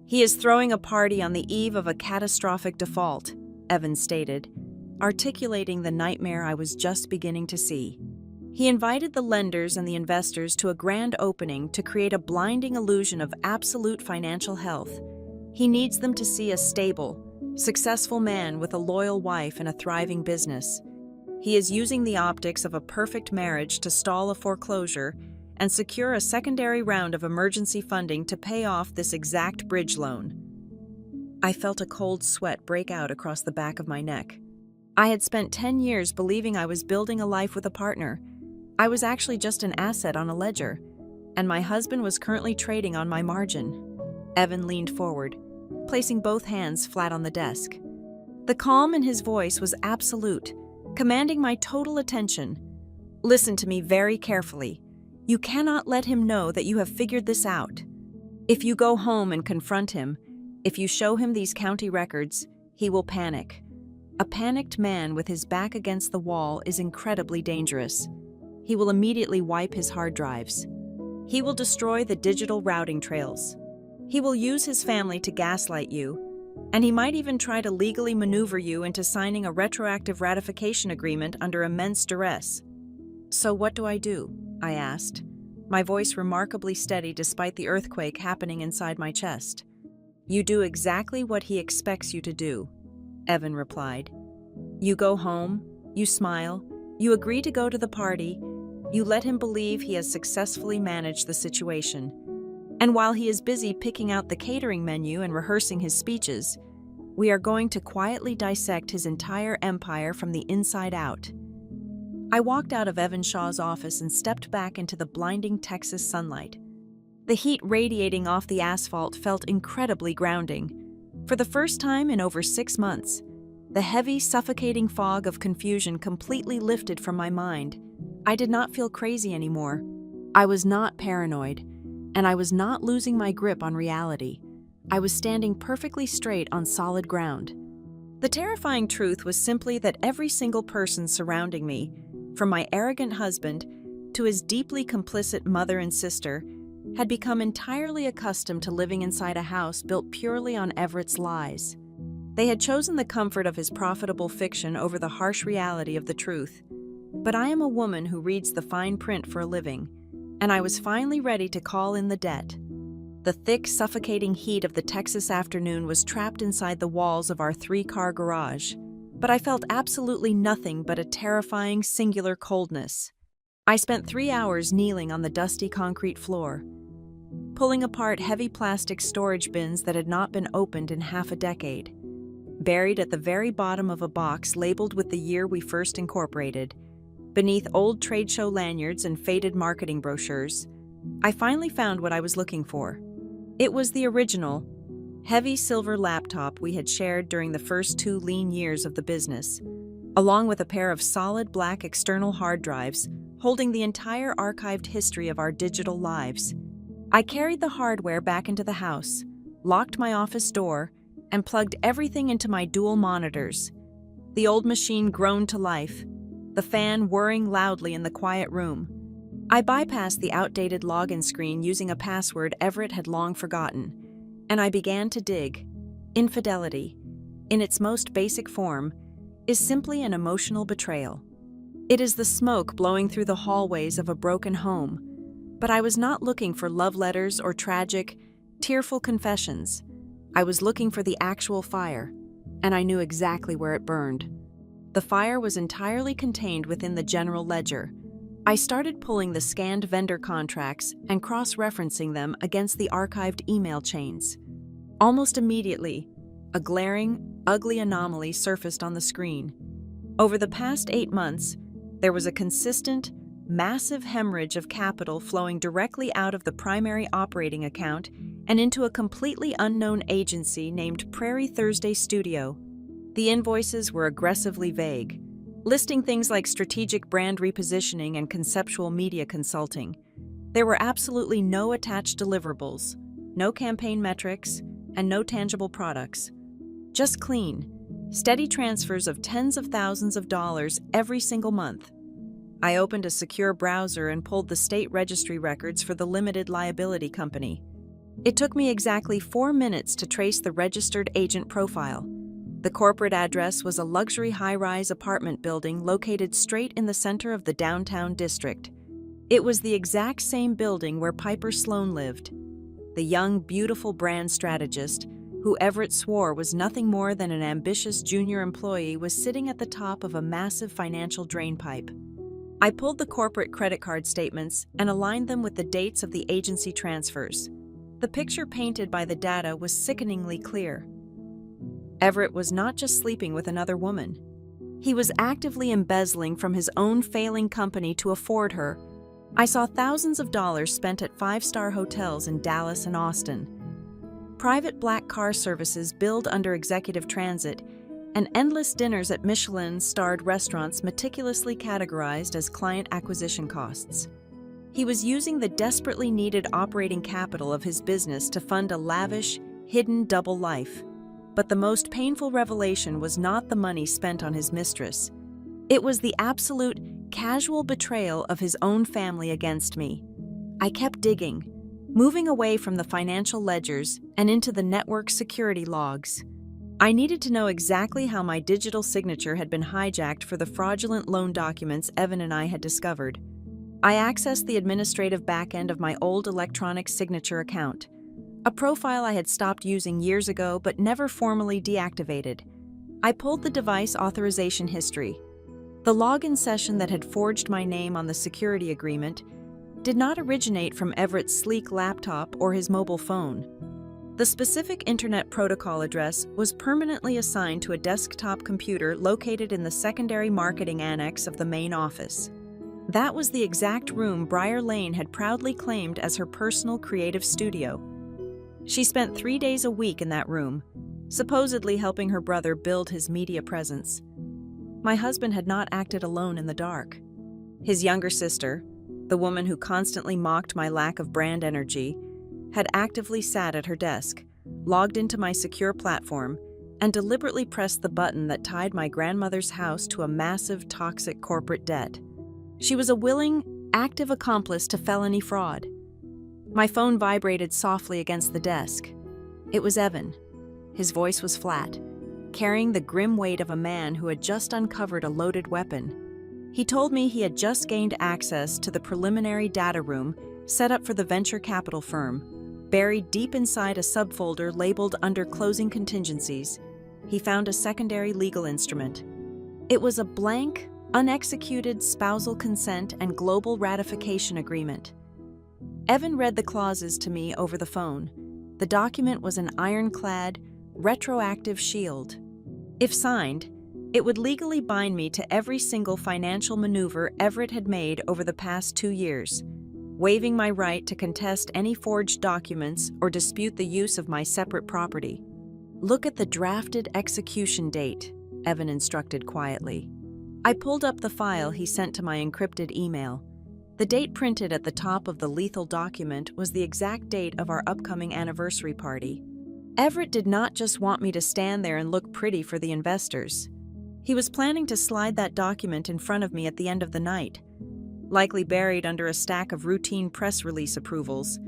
Speaker 1: "He is throwing a party on the eve of a catastrophic default," Evan stated, articulating the nightmare I was just beginning to see. He invited the lenders and the investors to a grand opening to create a blinding illusion of absolute financial health. He needs them to see a stable, successful man with a loyal wife and a thriving business. He is using the optics of a perfect marriage to stall a foreclosure and secure a secondary round of emergency funding to pay off this exact bridge loan. I felt a cold sweat break out across the back of my neck. I had spent 10 years believing I was building a life with a partner. I was actually just an asset on a ledger, and my husband was currently trading on my margin. Evan leaned forward, placing both hands flat on the desk. The calm in his voice was absolute, commanding my total attention. "Listen to me very carefully. You cannot let him know that you have figured this out. If you go home and confront him, if you show him these county records, he will panic. A panicked man with his back against the wall is incredibly dangerous. He will immediately wipe his hard drives. He will destroy the digital routing trails. He will use his family to gaslight you, and he might even try to legally maneuver you into signing a retroactive ratification agreement under immense duress." "So what do I do?" I asked, my voice remarkably steady despite the earthquake happening inside my chest. "You do exactly what he expects you to do," Evan replied. You go home, you smile, you agree to go to the party, you let him believe he has successfully managed the situation. And while he is busy picking out the catering menu and rehearsing his speeches, we are going to quietly dissect his entire empire from the inside out. I walked out of Evan Shaw's office and stepped back into the blinding Texas sunlight. The heat radiating off the asphalt felt incredibly grounding. For the first time in over 6 months, the heavy, suffocating fog of confusion completely lifted from my mind. I did not feel crazy anymore. I was not paranoid, and I was not losing my grip on reality. I was standing perfectly straight on solid ground. The terrifying truth was simply that every single person surrounding me, from my arrogant husband to his deeply complicit mother and sister, had become entirely accustomed to living inside a house built purely on Everett's lies. They had chosen the comfort of his profitable fiction over the harsh reality of the truth. But I am a woman who reads the fine print for a living, and I was finally ready to call in the debt. The thick, suffocating heat of the Texas afternoon was trapped inside the walls of our 3-car garage, but I felt absolutely nothing but a terrifying, singular coldness. I spent 3 hours kneeling on the dusty concrete floor, pulling apart heavy plastic storage bins that had not been opened in half a decade. Buried at the very bottom of a box labeled with the year we first incorporated, beneath old trade show lanyards and faded marketing brochures, I finally found what I was looking for. It was the original, heavy silver laptop we had shared during the first 2 lean years of the business, along with a pair of solid black external hard drives holding the entire archived history of our digital lives. I carried the hardware back into the house, locked my office door, and plugged everything into my dual monitors. The old machine groaned to life, the fan whirring loudly in the quiet room. I bypassed the outdated login screen using a password Everett had long forgotten, and I began to dig. Infidelity, in its most basic form, is simply an emotional betrayal. It is the smoke blowing through the hallways of a broken home, but I was not looking for love letters or tragic, tearful confessions. I was looking for the actual fire, and I knew exactly where it burned. The fire was entirely contained within the general ledger. I started pulling the scanned vendor contracts and cross-referencing them against the archived email chains. Almost immediately, a glaring, ugly anomaly surfaced on the screen. Over the past 8 months, there was a consistent, massive hemorrhage of capital flowing directly out of the primary operating account and into a completely unknown agency named Prairie Thursday Studio. The invoices were aggressively vague, listing things like strategic brand repositioning and conceptual media consulting. There were absolutely no attached deliverables, no campaign metrics, and no tangible products. Just clean, steady transfers of tens of thousands of dollars every single month. I opened a secure browser and pulled the state registry records for the limited liability company. It took me exactly 4 minutes to trace the registered agent profile. The corporate address was a luxury high-rise apartment building located straight in the center of the downtown district. It was the exact same building where Piper Sloan lived. The young, beautiful brand strategist, who Everett swore was nothing more than an ambitious junior employee, was sitting at the top of a massive financial drainpipe. I pulled the corporate credit card statements and aligned them with the dates of the agency transfers. The picture painted by the data was sickeningly clear. Everett was not just sleeping with another woman. He was actively embezzling from his own failing company to afford her. I saw thousands of dollars spent at 5-star hotels in Dallas and Austin, private black car services billed under executive transit, and endless dinners at Michelin-starred restaurants meticulously categorized as client acquisition costs. He was using the desperately needed operating capital of his business to fund a lavish, hidden double life. But the most painful revelation was not the money spent on his mistress. It was the absolute, casual betrayal of his own family against me. I kept digging, moving away from the financial ledgers and into the network security logs. I needed to know exactly how my digital signature had been hijacked for the fraudulent loan documents Evan and I had discovered. I accessed the administrative backend of my old electronic signature account, a profile I had stopped using years ago but never formally deactivated. I pulled the device authorization history. The login session that had forged my name on the security agreement did not originate from Everett's sleek laptop or his mobile phone. The specific Internet Protocol address was permanently assigned to a desktop computer located in the secondary marketing annex of the main office. That was the exact room Briar Lane had proudly claimed as her personal creative studio. She spent 3 days a week in that room, supposedly helping her brother build his media presence. My husband had not acted alone in the dark. His younger sister, the woman who constantly mocked my lack of brand energy, had actively sat at her desk, logged into my secure platform, and deliberately pressed the button that tied my grandmother's house to a massive, toxic corporate debt. She was a willing, active accomplice to felony fraud. My phone vibrated softly against the desk. It was Evan. His voice was flat, carrying the grim weight of a man who had just uncovered a loaded weapon. He told me he had just gained access to the preliminary data room set up for the venture capital firm. Buried deep inside a subfolder labeled under closing contingencies, he found a secondary legal instrument. It was a blank, unexecuted spousal consent and global ratification agreement. Evan read the clauses to me over the phone. The document was an ironclad, retroactive shield. If signed, it would legally bind me to every single financial maneuver Everett had made over the past 2 years, waiving my right to contest any forged documents or dispute the use of my separate property. "Look at the drafted execution date," Evan instructed quietly. I pulled up the file he sent to my encrypted email. The date printed at the top of the lethal document was the exact date of our upcoming anniversary party. Everett did not just want me to stand there and look pretty for the investors. He was planning to slide that document in front of me at the end of the night, likely buried under a stack of routine press release approvals,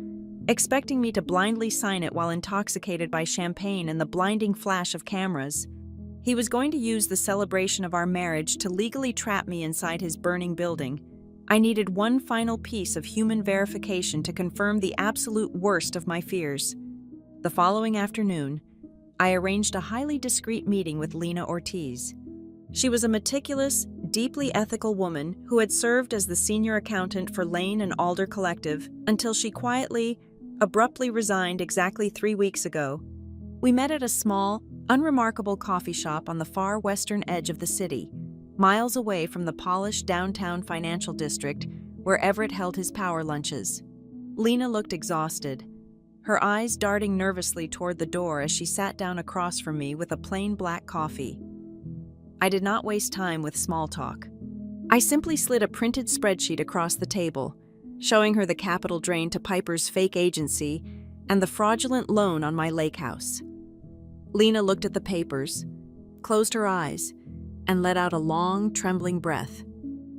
Speaker 1: expecting me to blindly sign it while intoxicated by champagne and the blinding flash of cameras. He was going to use the celebration of our marriage to legally trap me inside his burning building. I needed one final piece of human verification to confirm the absolute worst of my fears. The following afternoon, I arranged a highly discreet meeting with Lena Ortiz. She was a meticulous, deeply ethical woman who had served as the senior accountant for Lane and Alder Collective until she quietly, abruptly resigned exactly 3 weeks ago. We met at a small, unremarkable coffee shop on the far western edge of the city, miles away from the polished downtown financial district where Everett held his power lunches. Lena looked exhausted, her eyes darting nervously toward the door as she sat down across from me with a plain black coffee. I did not waste time with small talk. I simply slid a printed spreadsheet across the table, showing her the capital drain to Piper's fake agency and the fraudulent loan on my lake house. Lena looked at the papers, closed her eyes, and let out a long, trembling breath.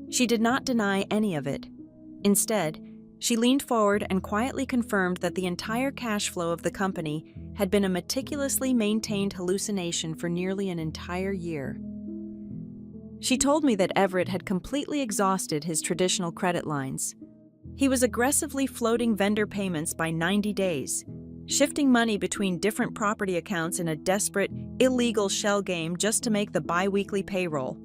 Speaker 1: She did not deny any of it. Instead, she leaned forward and quietly confirmed that the entire cash flow of the company had been a meticulously maintained hallucination for nearly an entire year. She told me that Everett had completely exhausted his traditional credit lines. He was aggressively floating vendor payments by 90 days, shifting money between different property accounts in a desperate, illegal shell game just to make the bi-weekly payroll.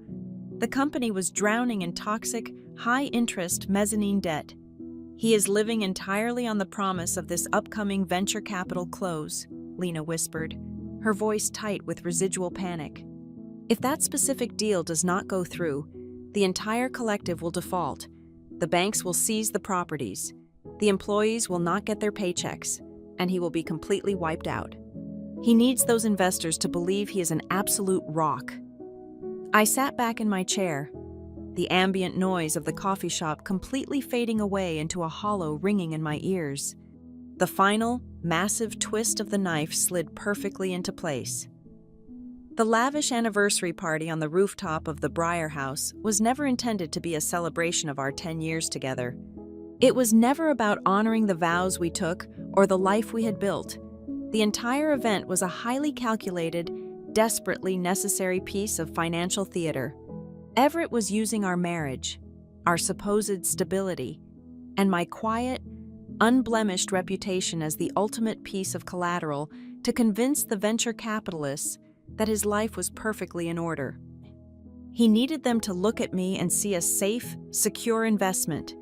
Speaker 1: The company was drowning in toxic, high-interest mezzanine debt. "He is living entirely on the promise of this upcoming venture capital close," Lena whispered, her voice tight with residual panic. "If that specific deal does not go through, the entire collective will default. The banks will seize the properties. The employees will not get their paychecks, and he will be completely wiped out. He needs those investors to believe he is an absolute rock." I sat back in my chair, the ambient noise of the coffee shop completely fading away into a hollow ringing in my ears. The final, massive twist of the knife slid perfectly into place. The lavish anniversary party on the rooftop of the Briar House was never intended to be a celebration of our 10 years together. It was never about honoring the vows we took or the life we had built. The entire event was a highly calculated, desperately necessary piece of financial theater. Everett was using our marriage, our supposed stability, and my quiet, unblemished reputation as the ultimate piece of collateral to convince the venture capitalists that his life was perfectly in order. He needed them to look at me and see a safe, secure investment.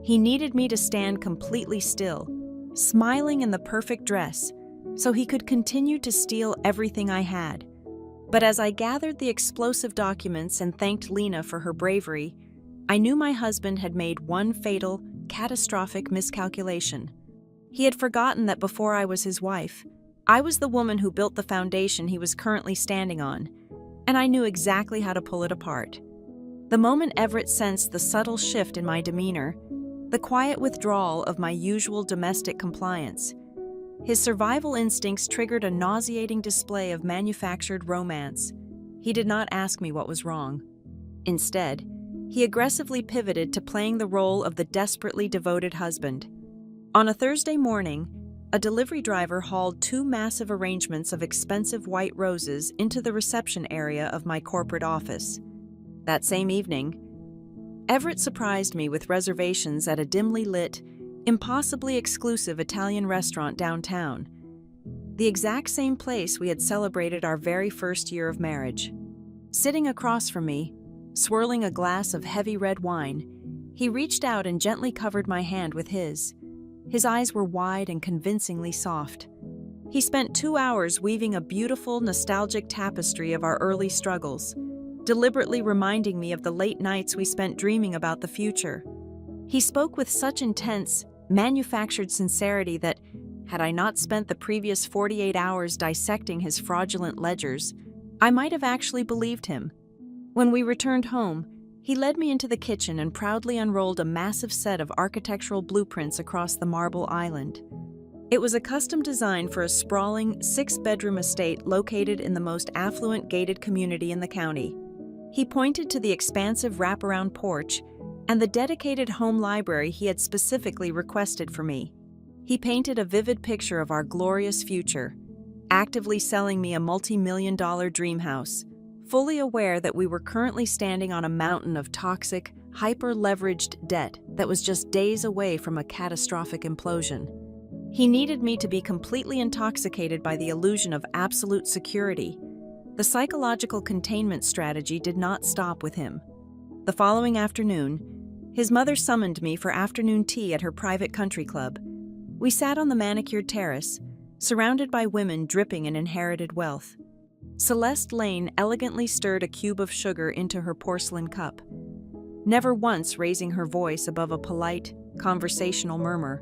Speaker 1: He needed me to stand completely still, smiling in the perfect dress, so he could continue to steal everything I had. But as I gathered the explosive documents and thanked Lena for her bravery, I knew my husband had made one fatal, catastrophic miscalculation. He had forgotten that before I was his wife, I was the woman who built the foundation he was currently standing on, and I knew exactly how to pull it apart. The moment Everett sensed the subtle shift in my demeanor, the quiet withdrawal of my usual domestic compliance, his survival instincts triggered a nauseating display of manufactured romance. He did not ask me what was wrong. Instead, he aggressively pivoted to playing the role of the desperately devoted husband. On a Thursday morning, a delivery driver hauled 2 massive arrangements of expensive white roses into the reception area of my corporate office. That same evening, Everett surprised me with reservations at a dimly lit, impossibly exclusive Italian restaurant downtown, the exact same place we had celebrated our very first year of marriage. Sitting across from me, swirling a glass of heavy red wine, he reached out and gently covered my hand with his. His eyes were wide and convincingly soft. He spent 2 hours weaving a beautiful, nostalgic tapestry of our early struggles, deliberately reminding me of the late nights we spent dreaming about the future. He spoke with such intense, manufactured sincerity that, had I not spent the previous 48 hours dissecting his fraudulent ledgers, I might have actually believed him. When we returned home, he led me into the kitchen and proudly unrolled a massive set of architectural blueprints across the marble island. It was a custom design for a sprawling 6-bedroom estate located in the most affluent gated community in the county. He pointed to the expansive wraparound porch and the dedicated home library he had specifically requested for me. He painted a vivid picture of our glorious future, actively selling me a multi-million-dollar dream house, fully aware that we were currently standing on a mountain of toxic, hyper-leveraged debt that was just days away from a catastrophic implosion. He needed me to be completely intoxicated by the illusion of absolute security. The psychological containment strategy did not stop with him. The following afternoon, his mother summoned me for afternoon tea at her private country club. We sat on the manicured terrace, surrounded by women dripping in inherited wealth. Celeste Lane elegantly stirred a cube of sugar into her porcelain cup, never once raising her voice above a polite, conversational murmur.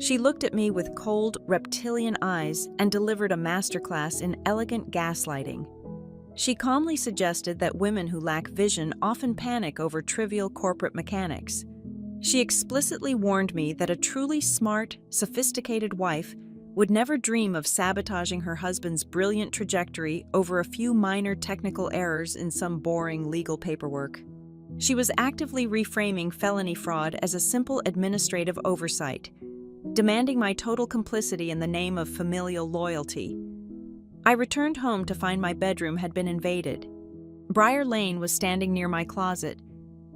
Speaker 1: She looked at me with cold, reptilian eyes and delivered a masterclass in elegant gaslighting. She calmly suggested that women who lack vision often panic over trivial corporate mechanics. She explicitly warned me that a truly smart, sophisticated wife would never dream of sabotaging her husband's brilliant trajectory over a few minor technical errors in some boring legal paperwork. She was actively reframing felony fraud as a simple administrative oversight, demanding my total complicity in the name of familial loyalty. I returned home to find my bedroom had been invaded. Briar Lane was standing near my closet,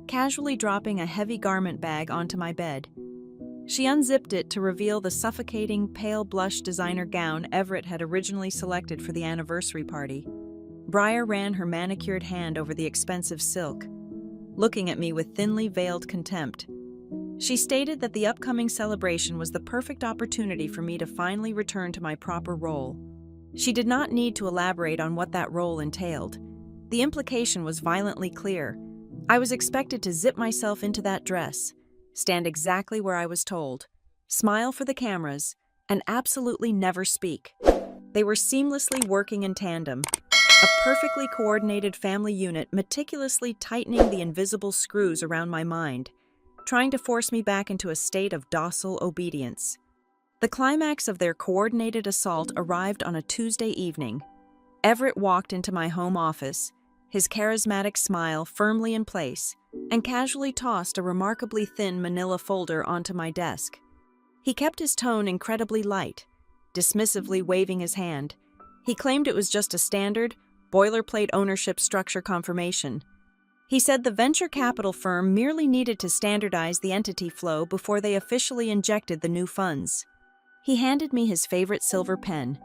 Speaker 1: casually dropping a heavy garment bag onto my bed. She unzipped it to reveal the suffocating, pale blush designer gown Everett had originally selected for the anniversary party. Briar ran her manicured hand over the expensive silk, looking at me with thinly veiled contempt. She stated that the upcoming celebration was the perfect opportunity for me to finally return to my proper role. She did not need to elaborate on what that role entailed. The implication was violently clear. I was expected to zip myself into that dress, stand exactly where I was told, smile for the cameras, and absolutely never speak. They were seamlessly working in tandem, a perfectly coordinated family unit meticulously tightening the invisible screws around my mind, trying to force me back into a state of docile obedience. The climax of their coordinated assault arrived on a Tuesday evening. Everett walked into my home office, his charismatic smile firmly in place, and casually tossed a remarkably thin manila folder onto my desk. He kept his tone incredibly light, dismissively waving his hand. He claimed it was just a standard, boilerplate ownership structure confirmation. He said the venture capital firm merely needed to standardize the entity flow before they officially injected the new funds. He handed me his favorite silver pen,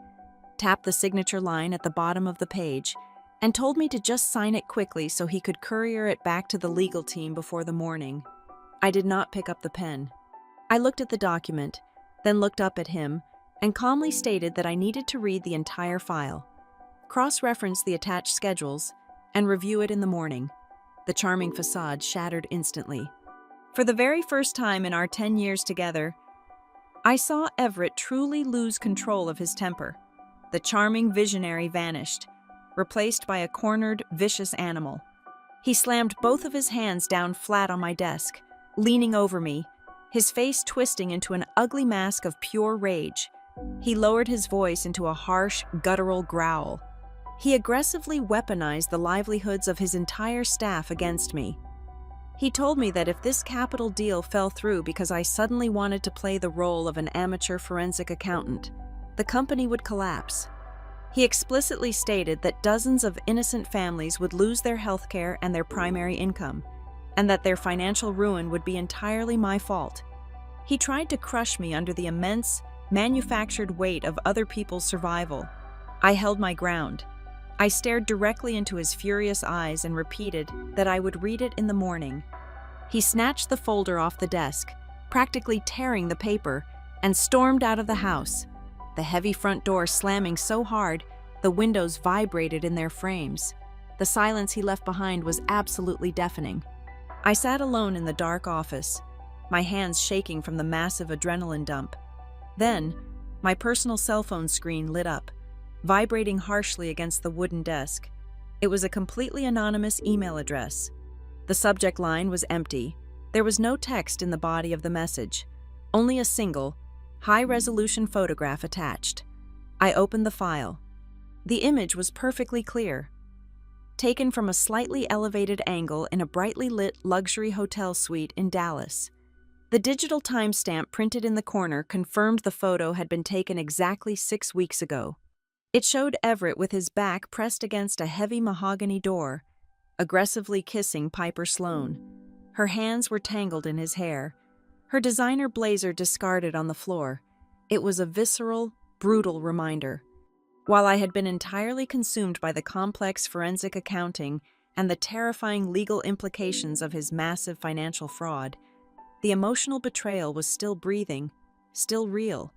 Speaker 1: tapped the signature line at the bottom of the page, and told me to just sign it quickly so he could courier it back to the legal team before the morning. I did not pick up the pen. I looked at the document, then looked up at him, and calmly stated that I needed to read the entire file, cross-reference the attached schedules, and review it in the morning. The charming facade shattered instantly. For the very first time in our 10 years together, I saw Everett truly lose control of his temper. The charming visionary vanished, replaced by a cornered, vicious animal. He slammed both of his hands down flat on my desk, leaning over me, his face twisting into an ugly mask of pure rage. He lowered his voice into a harsh, guttural growl. He aggressively weaponized the livelihoods of his entire staff against me. He told me that if this capital deal fell through because I suddenly wanted to play the role of an amateur forensic accountant, the company would collapse. He explicitly stated that dozens of innocent families would lose their health care and their primary income, and that their financial ruin would be entirely my fault. He tried to crush me under the immense, manufactured weight of other people's survival. I held my ground. I stared directly into his furious eyes and repeated that I would read it in the morning. He snatched the folder off the desk, practically tearing the paper, and stormed out of the house, the heavy front door slamming so hard the windows vibrated in their frames. The silence he left behind was absolutely deafening. I sat alone in the dark office, my hands shaking from the massive adrenaline dump. Then, my personal cell phone screen lit up, vibrating harshly against the wooden desk. It was a completely anonymous email address. The subject line was empty. There was no text in the body of the message, only a single, high-resolution photograph attached. I opened the file. The image was perfectly clear, taken from a slightly elevated angle in a brightly lit luxury hotel suite in Dallas. The digital timestamp printed in the corner confirmed the photo had been taken exactly 6 weeks ago. It showed Everett with his back pressed against a heavy mahogany door, aggressively kissing Piper Sloan. Her hands were tangled in his hair, her designer blazer discarded on the floor. It was a visceral, brutal reminder. While I had been entirely consumed by the complex forensic accounting and the terrifying legal implications of his massive financial fraud, the emotional betrayal was still breathing, still real,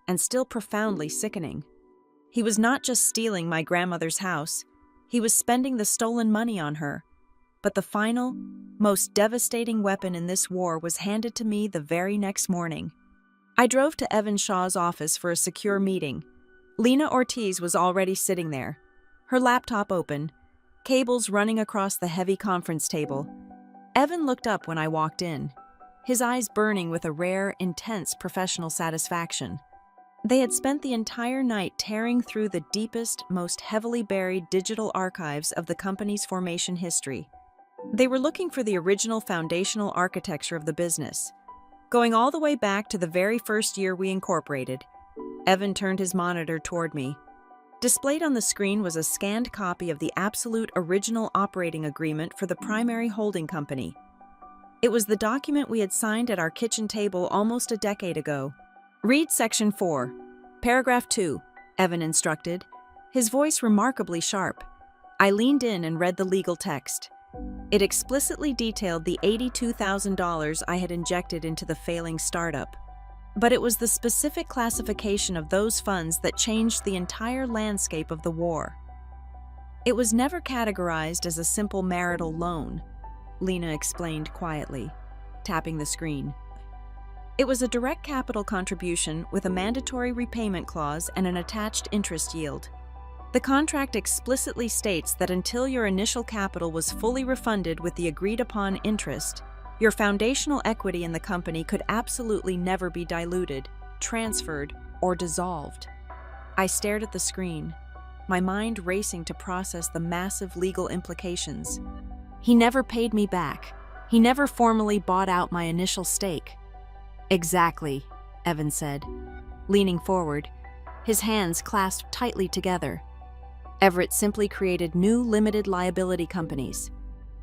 Speaker 1: and still profoundly sickening. He was not just stealing my grandmother's house, he was spending the stolen money on her. But the final, most devastating weapon in this war was handed to me the very next morning. I drove to Evan Shaw's office for a secure meeting. Lena Ortiz was already sitting there, her laptop open, cables running across the heavy conference table. Evan looked up when I walked in, his eyes burning with a rare, intense professional satisfaction. They had spent the entire night tearing through the deepest, most heavily buried digital archives of the company's formation history. They were looking for the original foundational architecture of the business, going all the way back to the very first year we incorporated. Evan turned his monitor toward me. Displayed on the screen was a scanned copy of the absolute original operating agreement for the primary holding company. It was the document we had signed at our kitchen table almost a decade ago. "Read Section 4, Paragraph 2, Evan instructed, his voice remarkably sharp. I leaned in and read the legal text. It explicitly detailed the $82,000 I had injected into the failing startup. But it was the specific classification of those funds that changed the entire landscape of the war. It was never categorized as a simple marital loan, Lena explained quietly, tapping the screen. It was a direct capital contribution with a mandatory repayment clause and an attached interest yield. The contract explicitly states that until your initial capital was fully refunded with the agreed-upon interest, your foundational equity in the company could absolutely never be diluted, transferred, or dissolved. I stared at the screen, my mind racing to process the massive legal implications. He never paid me back. He never formally bought out my initial stake. Exactly, Evan said, leaning forward, his hands clasped tightly together. Everett simply created new limited liability companies.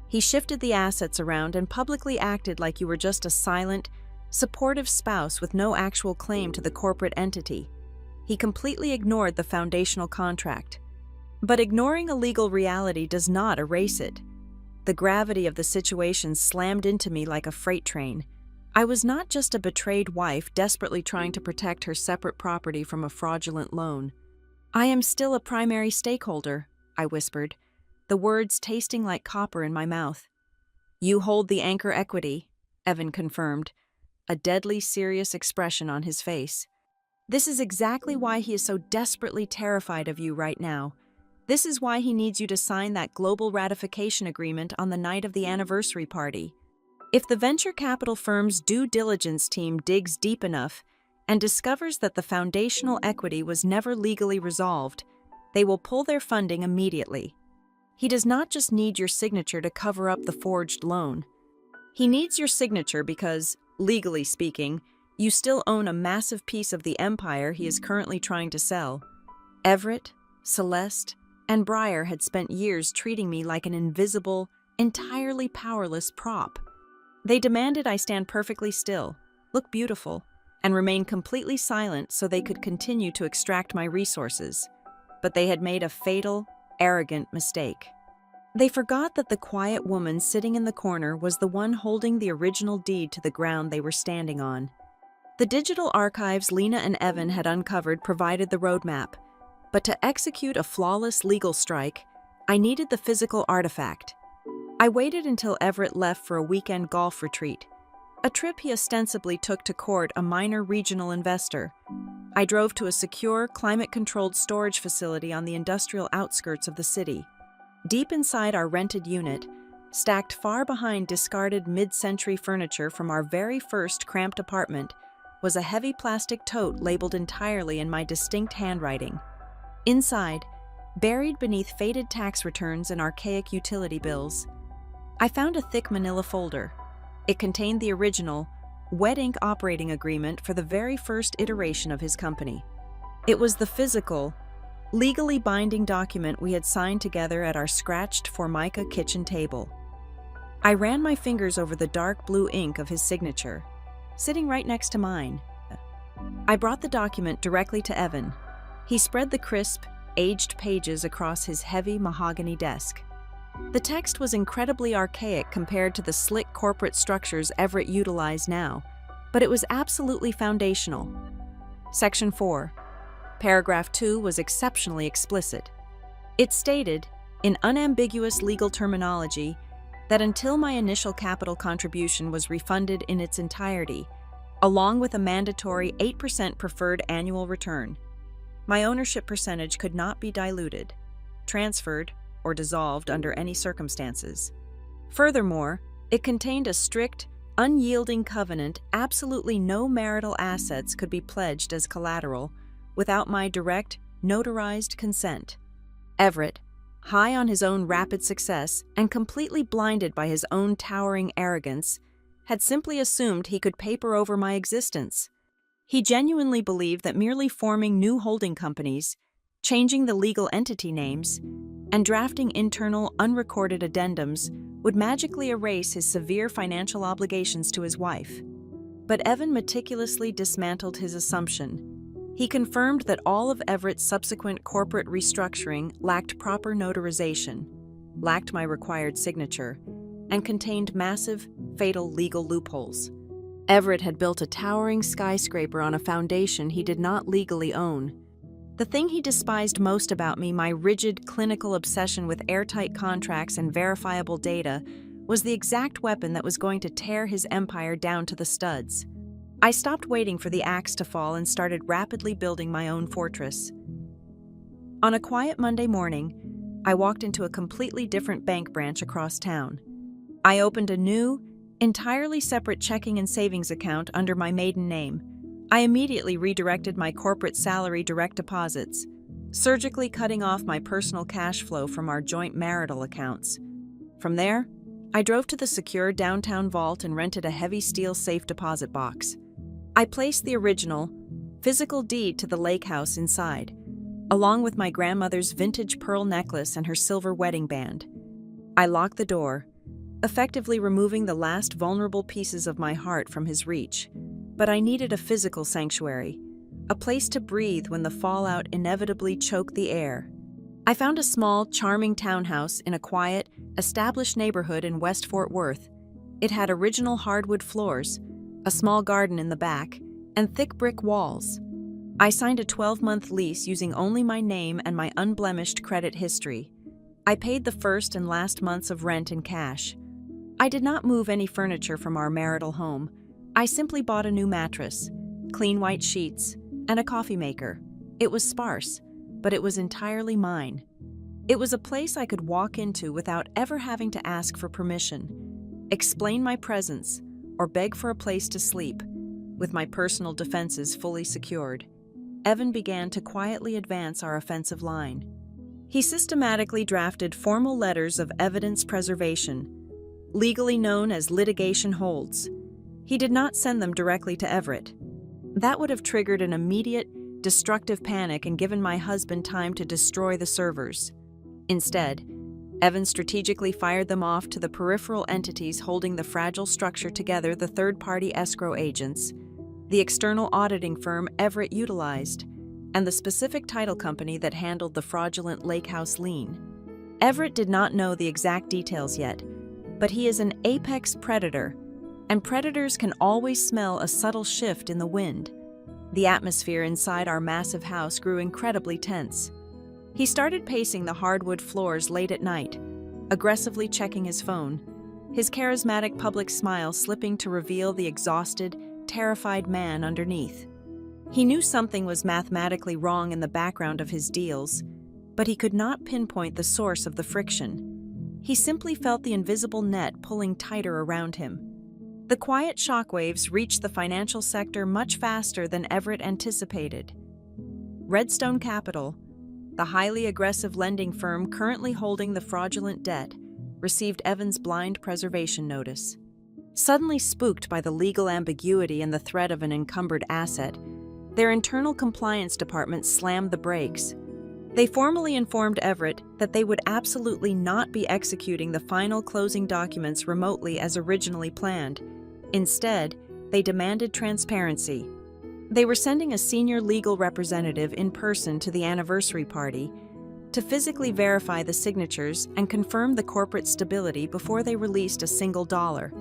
Speaker 1: He shifted the assets around and publicly acted like you were just a silent, supportive spouse with no actual claim to the corporate entity. He completely ignored the foundational contract. But ignoring a legal reality does not erase it. The gravity of the situation slammed into me like a freight train. I was not just a betrayed wife desperately trying to protect her separate property from a fraudulent loan. I am still a primary stakeholder, I whispered, the words tasting like copper in my mouth. You hold the anchor equity, Evan confirmed, a deadly serious expression on his face. This is exactly why he is so desperately terrified of you right now. This is why he needs you to sign that global ratification agreement on the night of the anniversary party. If the venture capital firm's due diligence team digs deep enough and discovers that the foundational equity was never legally resolved, they will pull their funding immediately. He does not just need your signature to cover up the forged loan. He needs your signature because, legally speaking, you still own a massive piece of the empire he is currently trying to sell. Everett, Celeste, and Briar had spent years treating me like an invisible, entirely powerless prop. They demanded I stand perfectly still, look beautiful, and remain completely silent so they could continue to extract my resources. But they had made a fatal, arrogant mistake. They forgot that the quiet woman sitting in the corner was the one holding the original deed to the ground they were standing on. The digital archives Lena and Evan had uncovered provided the roadmap, but to execute a flawless legal strike, I needed the physical artifact. I waited until Everett left for a weekend golf retreat, a trip he ostensibly took to court a minor regional investor. I drove to a secure, climate-controlled storage facility on the industrial outskirts of the city. Deep inside our rented unit, stacked far behind discarded mid-century furniture from our very first cramped apartment, was a heavy plastic tote labeled entirely in my distinct handwriting. Inside, buried beneath faded tax returns and archaic utility bills, I found a thick manila folder. It contained the original, wet ink operating agreement for the very first iteration of his company. It was the physical, legally binding document we had signed together at our scratched Formica kitchen table. I ran my fingers over the dark blue ink of his signature, sitting right next to mine. I brought the document directly to Evan. He spread the crisp, aged pages across his heavy mahogany desk. The text was incredibly archaic compared to the slick corporate structures Everett utilized now, but it was absolutely foundational. Section 4. Paragraph 2 was exceptionally explicit. It stated, in unambiguous legal terminology, that until my initial capital contribution was refunded in its entirety, along with a mandatory 8% preferred annual return, my ownership percentage could not be diluted, transferred, or dissolved under any circumstances. Furthermore, it contained a strict, unyielding covenant absolutely no marital assets could be pledged as collateral without my direct, notarized consent. Everett, high on his own rapid success and completely blinded by his own towering arrogance, had simply assumed he could paper over my existence. He genuinely believed that merely forming new holding companies, changing the legal entity names, and drafting internal, unrecorded addendums would magically erase his severe financial obligations to his wife. But Evan meticulously dismantled his assumption. He confirmed that all of Everett's subsequent corporate restructuring lacked proper notarization, lacked my required signature, and contained massive, fatal legal loopholes. Everett had built a towering skyscraper on a foundation he did not legally own. The thing he despised most about me, my rigid clinical obsession with airtight contracts and verifiable data, was the exact weapon that was going to tear his empire down to the studs. I stopped waiting for the axe to fall and started rapidly building my own fortress. On a quiet Monday morning, I walked into a completely different bank branch across town. I opened a new, entirely separate checking and savings account under my maiden name. I immediately redirected my corporate salary direct deposits, surgically cutting off my personal cash flow from our joint marital accounts. From there, I drove to the secure downtown vault and rented a heavy steel safe deposit box. I placed the original, physical deed to the lake house inside, along with my grandmother's vintage pearl necklace and her silver wedding band. I locked the door, effectively removing the last vulnerable pieces of my heart from his reach. But I needed a physical sanctuary, a place to breathe when the fallout inevitably choked the air. I found a small, charming townhouse in a quiet, established neighborhood in West Fort Worth. It had original hardwood floors, a small garden in the back, and thick brick walls. I signed a 12-month lease using only my name and my unblemished credit history. I paid the first and last months of rent in cash. I did not move any furniture from our marital home. I simply bought a new mattress, clean white sheets, and a coffee maker. It was sparse, but it was entirely mine. It was a place I could walk into without ever having to ask for permission, explain my presence, or beg for a place to sleep. With my personal defenses fully secured, Evan began to quietly advance our offensive line. He systematically drafted formal letters of evidence preservation, legally known as litigation holds. He did not send them directly to Everett. That would have triggered an immediate, destructive panic and given my husband time to destroy the servers. Instead, Evan strategically fired them off to the peripheral entities holding the fragile structure together, the third-party escrow agents, the external auditing firm Everett utilized, and the specific title company that handled the fraudulent lake house lien. Everett did not know the exact details yet, but he is an apex predator, and predators can always smell a subtle shift in the wind. The atmosphere inside our massive house grew incredibly tense. He started pacing the hardwood floors late at night, aggressively checking his phone, his charismatic public smile slipping to reveal the exhausted, terrified man underneath. He knew something was mathematically wrong in the background of his deals, but he could not pinpoint the source of the friction. He simply felt the invisible net pulling tighter around him. The quiet shockwaves reached the financial sector much faster than Everett anticipated. Redstone Capital, the highly aggressive lending firm currently holding the fraudulent debt, received Evan's blind preservation notice. Suddenly spooked by the legal ambiguity and the threat of an encumbered asset, their internal compliance department slammed the brakes. They formally informed Everett that they would absolutely not be executing the final closing documents remotely as originally planned. Instead, they demanded transparency. They were sending a senior legal representative in person to the anniversary party to physically verify the signatures and confirm the corporate stability before they released a single dollar.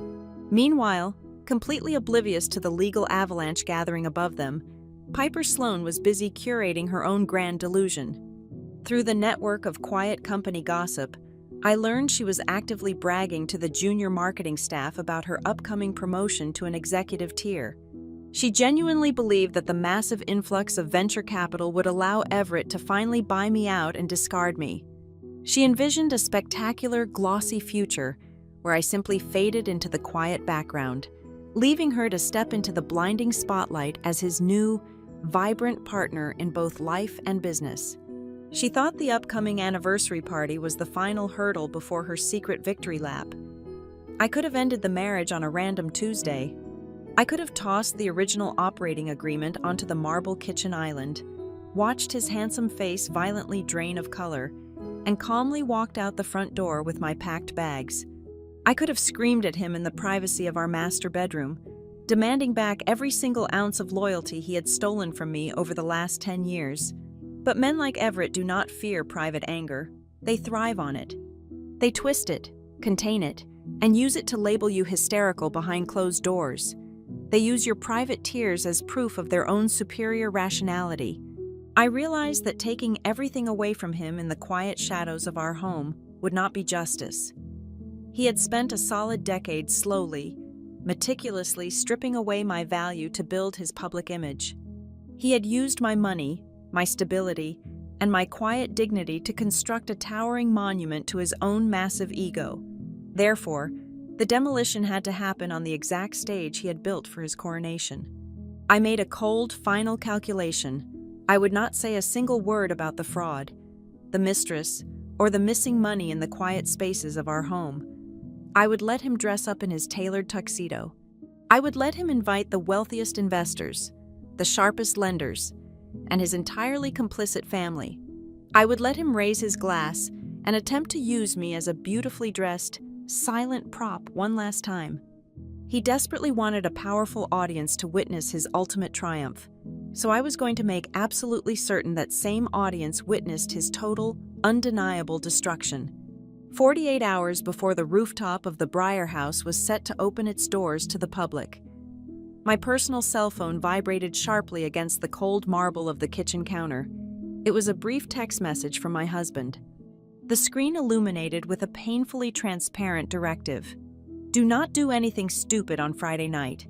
Speaker 1: Meanwhile, completely oblivious to the legal avalanche gathering above them, Piper Sloan was busy curating her own grand delusion. Through the network of quiet company gossip, I learned she was actively bragging to the junior marketing staff about her upcoming promotion to an executive tier. She genuinely believed that the massive influx of venture capital would allow Everett to finally buy me out and discard me. She envisioned a spectacular, glossy future where I simply faded into the quiet background, leaving her to step into the blinding spotlight as his new, vibrant partner in both life and business. She thought the upcoming anniversary party was the final hurdle before her secret victory lap. I could have ended the marriage on a random Tuesday. I could have tossed the original operating agreement onto the marble kitchen island, watched his handsome face violently drain of color, and calmly walked out the front door with my packed bags. I could have screamed at him in the privacy of our master bedroom, demanding back every single ounce of loyalty he had stolen from me over the last 10 years. But men like Everett do not fear private anger. They thrive on it. They twist it, contain it, and use it to label you hysterical behind closed doors. They use your private tears as proof of their own superior rationality. I realized that taking everything away from him in the quiet shadows of our home would not be justice. He had spent a solid decade slowly, meticulously stripping away my value to build his public image. He had used my money, my stability, and my quiet dignity to construct a towering monument to his own massive ego. Therefore, the demolition had to happen on the exact stage he had built for his coronation. I made a cold, final calculation. I would not say a single word about the fraud, the mistress, or the missing money in the quiet spaces of our home. I would let him dress up in his tailored tuxedo. I would let him invite the wealthiest investors, the sharpest lenders, and his entirely complicit family. I would let him raise his glass and attempt to use me as a beautifully dressed, silent prop one last time. He desperately wanted a powerful audience to witness his ultimate triumph. So I was going to make absolutely certain that same audience witnessed his total, undeniable destruction. 48 hours before the rooftop of the Breyer House was set to open its doors to the public, my personal cell phone vibrated sharply against the cold marble of the kitchen counter. It was a brief text message from my husband. The screen illuminated with a painfully transparent directive. Do not do anything stupid on Friday night.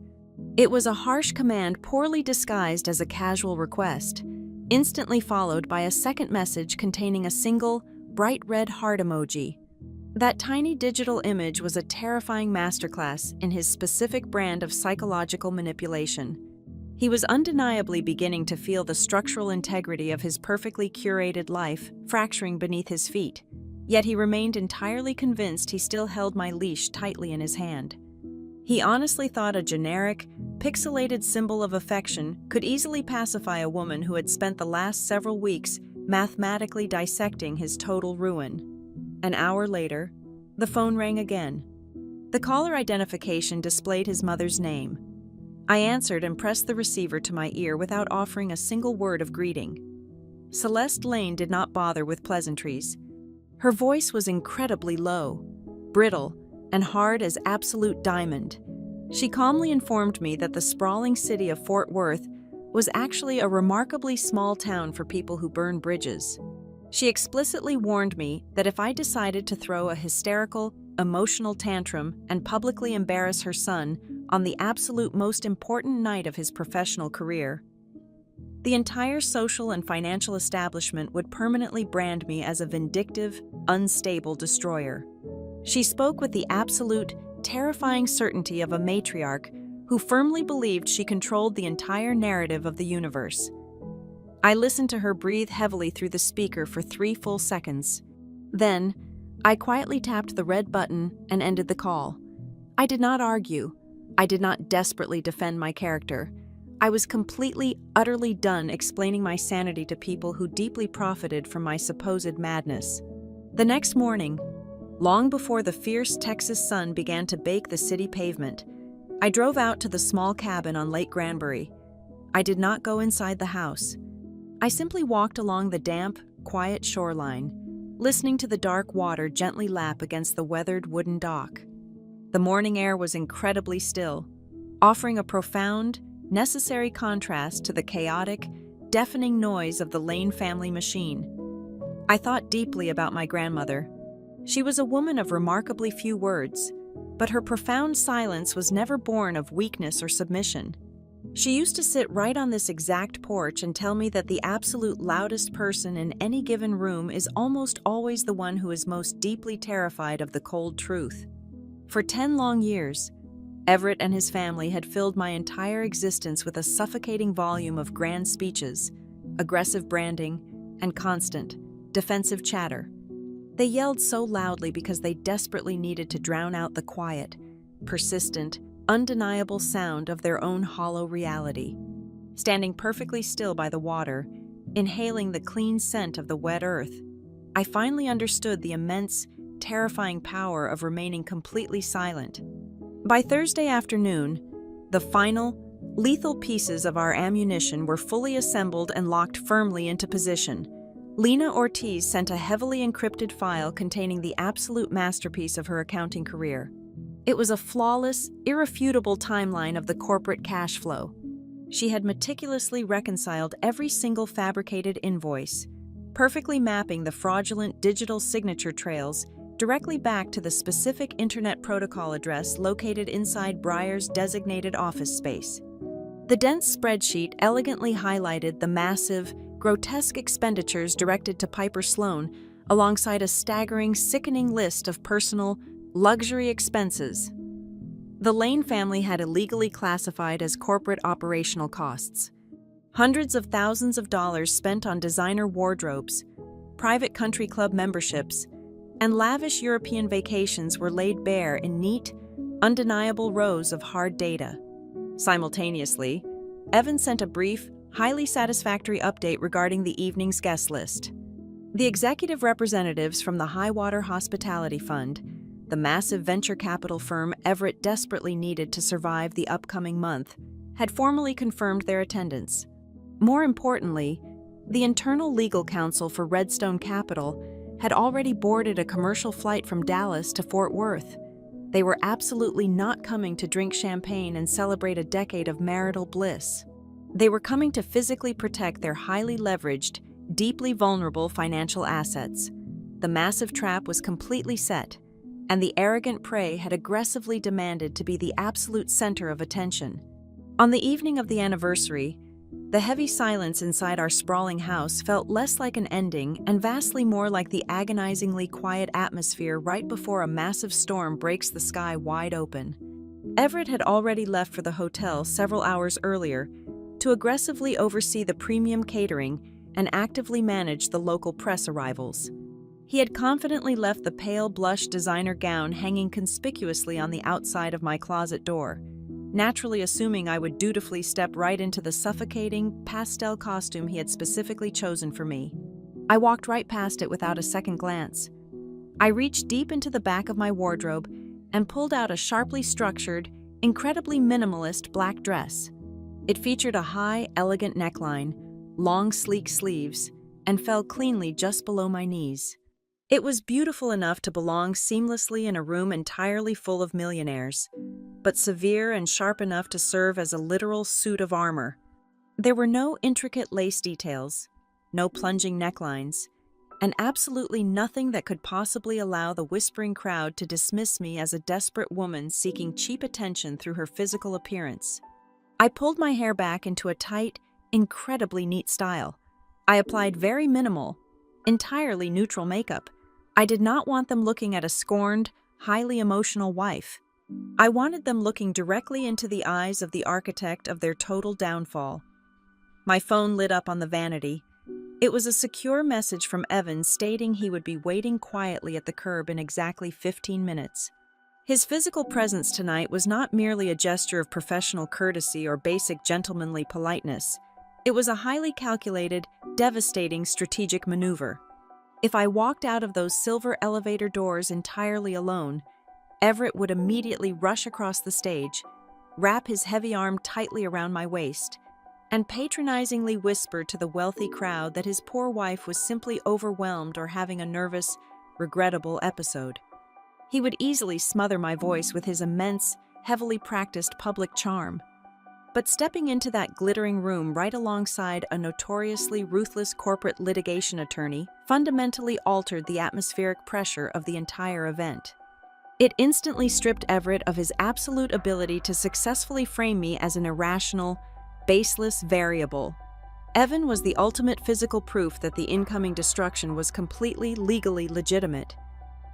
Speaker 1: It was a harsh command poorly disguised as a casual request, instantly followed by a second message containing a single, bright red heart emoji. That tiny digital image was a terrifying masterclass in his specific brand of psychological manipulation. He was undeniably beginning to feel the structural integrity of his perfectly curated life fracturing beneath his feet, yet he remained entirely convinced he still held my leash tightly in his hand. He honestly thought a generic, pixelated symbol of affection could easily pacify a woman who had spent the last several weeks mathematically dissecting his total ruin. An hour later, the phone rang again. The caller identification displayed his mother's name. I answered and pressed the receiver to my ear without offering a single word of greeting. Celeste Lane did not bother with pleasantries. Her voice was incredibly low, brittle, and hard as absolute diamond. She calmly informed me that the sprawling city of Fort Worth was actually a remarkably small town for people who burn bridges. She explicitly warned me that if I decided to throw a hysterical, emotional tantrum and publicly embarrass her son on the absolute most important night of his professional career, the entire social and financial establishment would permanently brand me as a vindictive, unstable destroyer. She spoke with the absolute, terrifying certainty of a matriarch who firmly believed she controlled the entire narrative of the universe. I listened to her breathe heavily through the speaker for 3 full seconds. Then, I quietly tapped the red button and ended the call. I did not argue. I did not desperately defend my character. I was completely, utterly done explaining my sanity to people who deeply profited from my supposed madness. The next morning, long before the fierce Texas sun began to bake the city pavement, I drove out to the small cabin on Lake Granbury. I did not go inside the house. I simply walked along the damp, quiet shoreline, listening to the dark water gently lap against the weathered wooden dock. The morning air was incredibly still, offering a profound, necessary contrast to the chaotic, deafening noise of the Lane family machine. I thought deeply about my grandmother. She was a woman of remarkably few words, but her profound silence was never born of weakness or submission. She used to sit right on this exact porch and tell me that the absolute loudest person in any given room is almost always the one who is most deeply terrified of the cold truth. For 10 long years, Everett and his family had filled my entire existence with a suffocating volume of grand speeches, aggressive branding, and constant, defensive chatter. They yelled so loudly because they desperately needed to drown out the quiet, persistent, undeniable sound of their own hollow reality. Standing perfectly still by the water, inhaling the clean scent of the wet earth, I finally understood the immense, terrifying power of remaining completely silent. By Thursday afternoon, the final, lethal pieces of our ammunition were fully assembled and locked firmly into position. Lena Ortiz sent a heavily encrypted file containing the absolute masterpiece of her accounting career. It was a flawless, irrefutable timeline of the corporate cash flow. She had meticulously reconciled every single fabricated invoice, perfectly mapping the fraudulent digital signature trails directly back to the specific Internet Protocol address located inside Breyer's designated office space. The dense spreadsheet elegantly highlighted the massive, grotesque expenditures directed to Piper Sloan alongside a staggering, sickening list of personal, luxury expenses the Lane family had illegally classified as corporate operational costs. Hundreds of thousands of dollars spent on designer wardrobes, private country club memberships, and lavish European vacations were laid bare in neat, undeniable rows of hard data. Simultaneously, Evan sent a brief, highly satisfactory update regarding the evening's guest list. The executive representatives from the Highwater Hospitality Fund, the massive venture capital firm Everett desperately needed to survive the upcoming month, had formally confirmed their attendance. More importantly, the internal legal counsel for Redstone Capital had already boarded a commercial flight from Dallas to Fort Worth. They were absolutely not coming to drink champagne and celebrate a decade of marital bliss. They were coming to physically protect their highly leveraged, deeply vulnerable financial assets. The massive trap was completely set, and the arrogant prey had aggressively demanded to be the absolute center of attention. On the evening of the anniversary, the heavy silence inside our sprawling house felt less like an ending and vastly more like the agonizingly quiet atmosphere right before a massive storm breaks the sky wide open. Everett had already left for the hotel several hours earlier to aggressively oversee the premium catering and actively manage the local press arrivals. He had confidently left the pale blush designer gown hanging conspicuously on the outside of my closet door, naturally assuming I would dutifully step right into the suffocating, pastel costume he had specifically chosen for me. I walked right past it without a second glance. I reached deep into the back of my wardrobe and pulled out a sharply structured, incredibly minimalist black dress. It featured a high, elegant neckline, long, sleek sleeves, and fell cleanly just below my knees. It was beautiful enough to belong seamlessly in a room entirely full of millionaires, but severe and sharp enough to serve as a literal suit of armor. There were no intricate lace details, no plunging necklines, and absolutely nothing that could possibly allow the whispering crowd to dismiss me as a desperate woman seeking cheap attention through her physical appearance. I pulled my hair back into a tight, incredibly neat style. I applied very minimal, entirely neutral makeup. I did not want them looking at a scorned, highly emotional wife. I wanted them looking directly into the eyes of the architect of their total downfall. My phone lit up on the vanity. It was a secure message from Evan stating he would be waiting quietly at the curb in exactly 15 minutes. His physical presence tonight was not merely a gesture of professional courtesy or basic gentlemanly politeness. It was a highly calculated, devastating strategic maneuver. If I walked out of those silver elevator doors entirely alone, Everett would immediately rush across the stage, wrap his heavy arm tightly around my waist, and patronizingly whisper to the wealthy crowd that his poor wife was simply overwhelmed or having a nervous, regrettable episode. He would easily smother my voice with his immense, heavily practiced public charm. But stepping into that glittering room right alongside a notoriously ruthless corporate litigation attorney fundamentally altered the atmospheric pressure of the entire event. It instantly stripped Everett of his absolute ability to successfully frame me as an irrational, baseless variable. Evan was the ultimate physical proof that the incoming destruction was completely legally legitimate.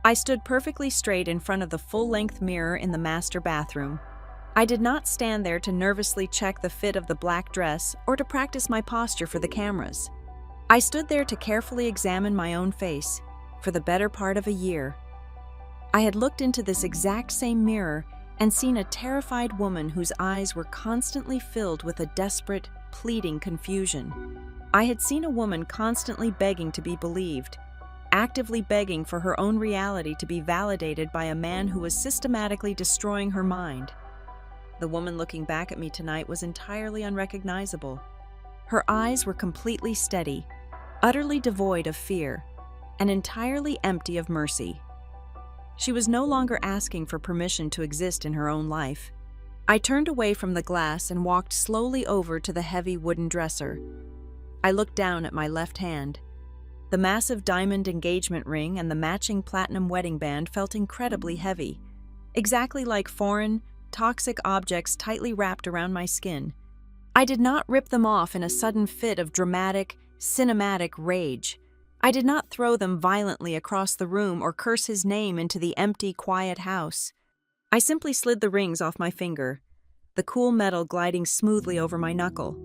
Speaker 1: I stood perfectly straight in front of the full-length mirror in the master bathroom. I did not stand there to nervously check the fit of the black dress or to practice my posture for the cameras. I stood there to carefully examine my own face for the better part of a year. I had looked into this exact same mirror and seen a terrified woman whose eyes were constantly filled with a desperate, pleading confusion. I had seen a woman constantly begging to be believed, actively begging for her own reality to be validated by a man who was systematically destroying her mind. The woman looking back at me tonight was entirely unrecognizable. Her eyes were completely steady, utterly devoid of fear, and entirely empty of mercy. She was no longer asking for permission to exist in her own life. I turned away from the glass and walked slowly over to the heavy wooden dresser. I looked down at my left hand. The massive diamond engagement ring and the matching platinum wedding band felt incredibly heavy, exactly like foreign, toxic objects tightly wrapped around my skin. I did not rip them off in a sudden fit of dramatic, cinematic rage. I did not throw them violently across the room or curse his name into the empty, quiet house. I simply slid the rings off my finger, the cool metal gliding smoothly over my knuckle.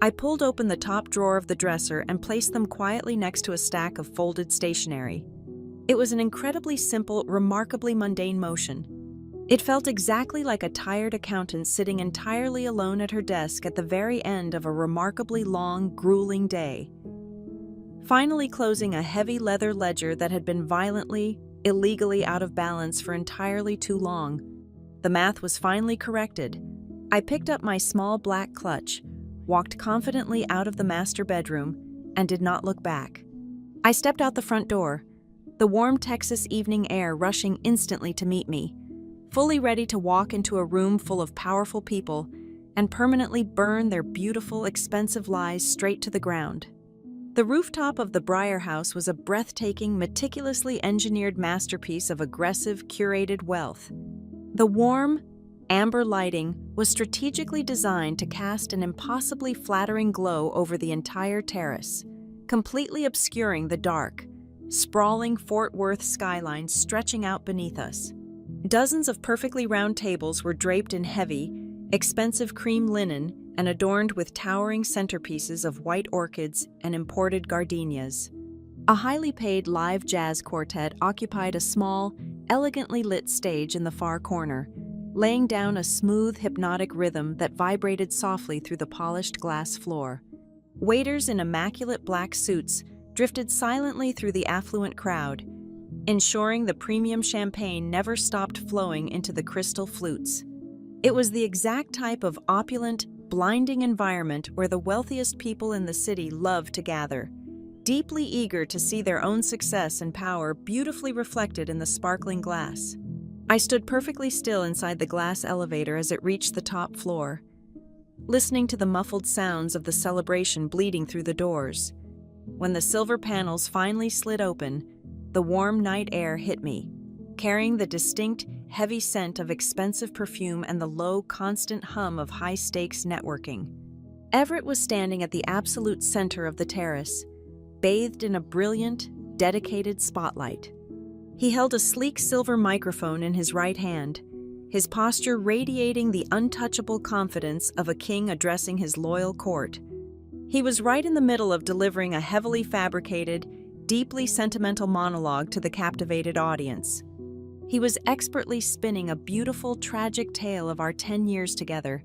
Speaker 1: I pulled open the top drawer of the dresser and placed them quietly next to a stack of folded stationery. It was an incredibly simple, remarkably mundane motion. It felt exactly like a tired accountant sitting entirely alone at her desk at the very end of a remarkably long, grueling day. Finally closing a heavy leather ledger that had been violently, illegally out of balance for entirely too long. The math was finally corrected. I picked up my small black clutch, walked confidently out of the master bedroom, and did not look back. I stepped out the front door, the warm Texas evening air rushing instantly to meet me, fully ready to walk into a room full of powerful people and permanently burn their beautiful, expensive lies straight to the ground. The rooftop of the Breyer house was a breathtaking, meticulously engineered masterpiece of aggressive, curated wealth. The warm, amber lighting was strategically designed to cast an impossibly flattering glow over the entire terrace, completely obscuring the dark, sprawling Fort Worth skyline stretching out beneath us. Dozens of perfectly round tables were draped in heavy, expensive cream linen and adorned with towering centerpieces of white orchids and imported gardenias. A highly paid live jazz quartet occupied a small, elegantly lit stage in the far corner, laying down a smooth, hypnotic rhythm that vibrated softly through the polished glass floor. Waiters in immaculate black suits drifted silently through the affluent crowd, ensuring the premium champagne never stopped flowing into the crystal flutes. It was the exact type of opulent, blinding environment where the wealthiest people in the city loved to gather, deeply eager to see their own success and power beautifully reflected in the sparkling glass. I stood perfectly still inside the glass elevator as it reached the top floor, listening to the muffled sounds of the celebration bleeding through the doors. When the silver panels finally slid open, the warm night air hit me, carrying the distinct, heavy scent of expensive perfume and the low, constant hum of high-stakes networking. Everett was standing at the absolute center of the terrace, bathed in a brilliant, dedicated spotlight. He held a sleek silver microphone in his right hand, his posture radiating the untouchable confidence of a king addressing his loyal court. He was right in the middle of delivering a heavily fabricated, deeply sentimental monologue to the captivated audience. He was expertly spinning a beautiful, tragic tale of our 10 years together,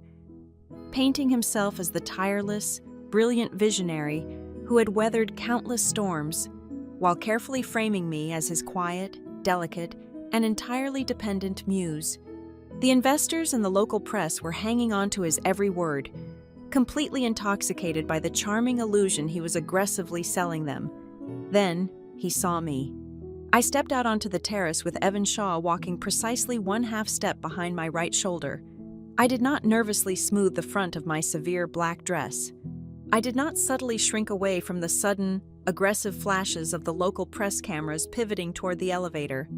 Speaker 1: painting himself as the tireless, brilliant visionary who had weathered countless storms, while carefully framing me as his quiet, delicate, and entirely dependent muse. The investors and the local press were hanging on to his every word, completely intoxicated by the charming illusion he was aggressively selling them. Then, he saw me. I stepped out onto the terrace with Evan Shaw walking precisely 1/2 step behind my right shoulder. I did not nervously smooth the front of my severe black dress. I did not subtly shrink away from the sudden, aggressive flashes of the local press cameras pivoting toward the elevator.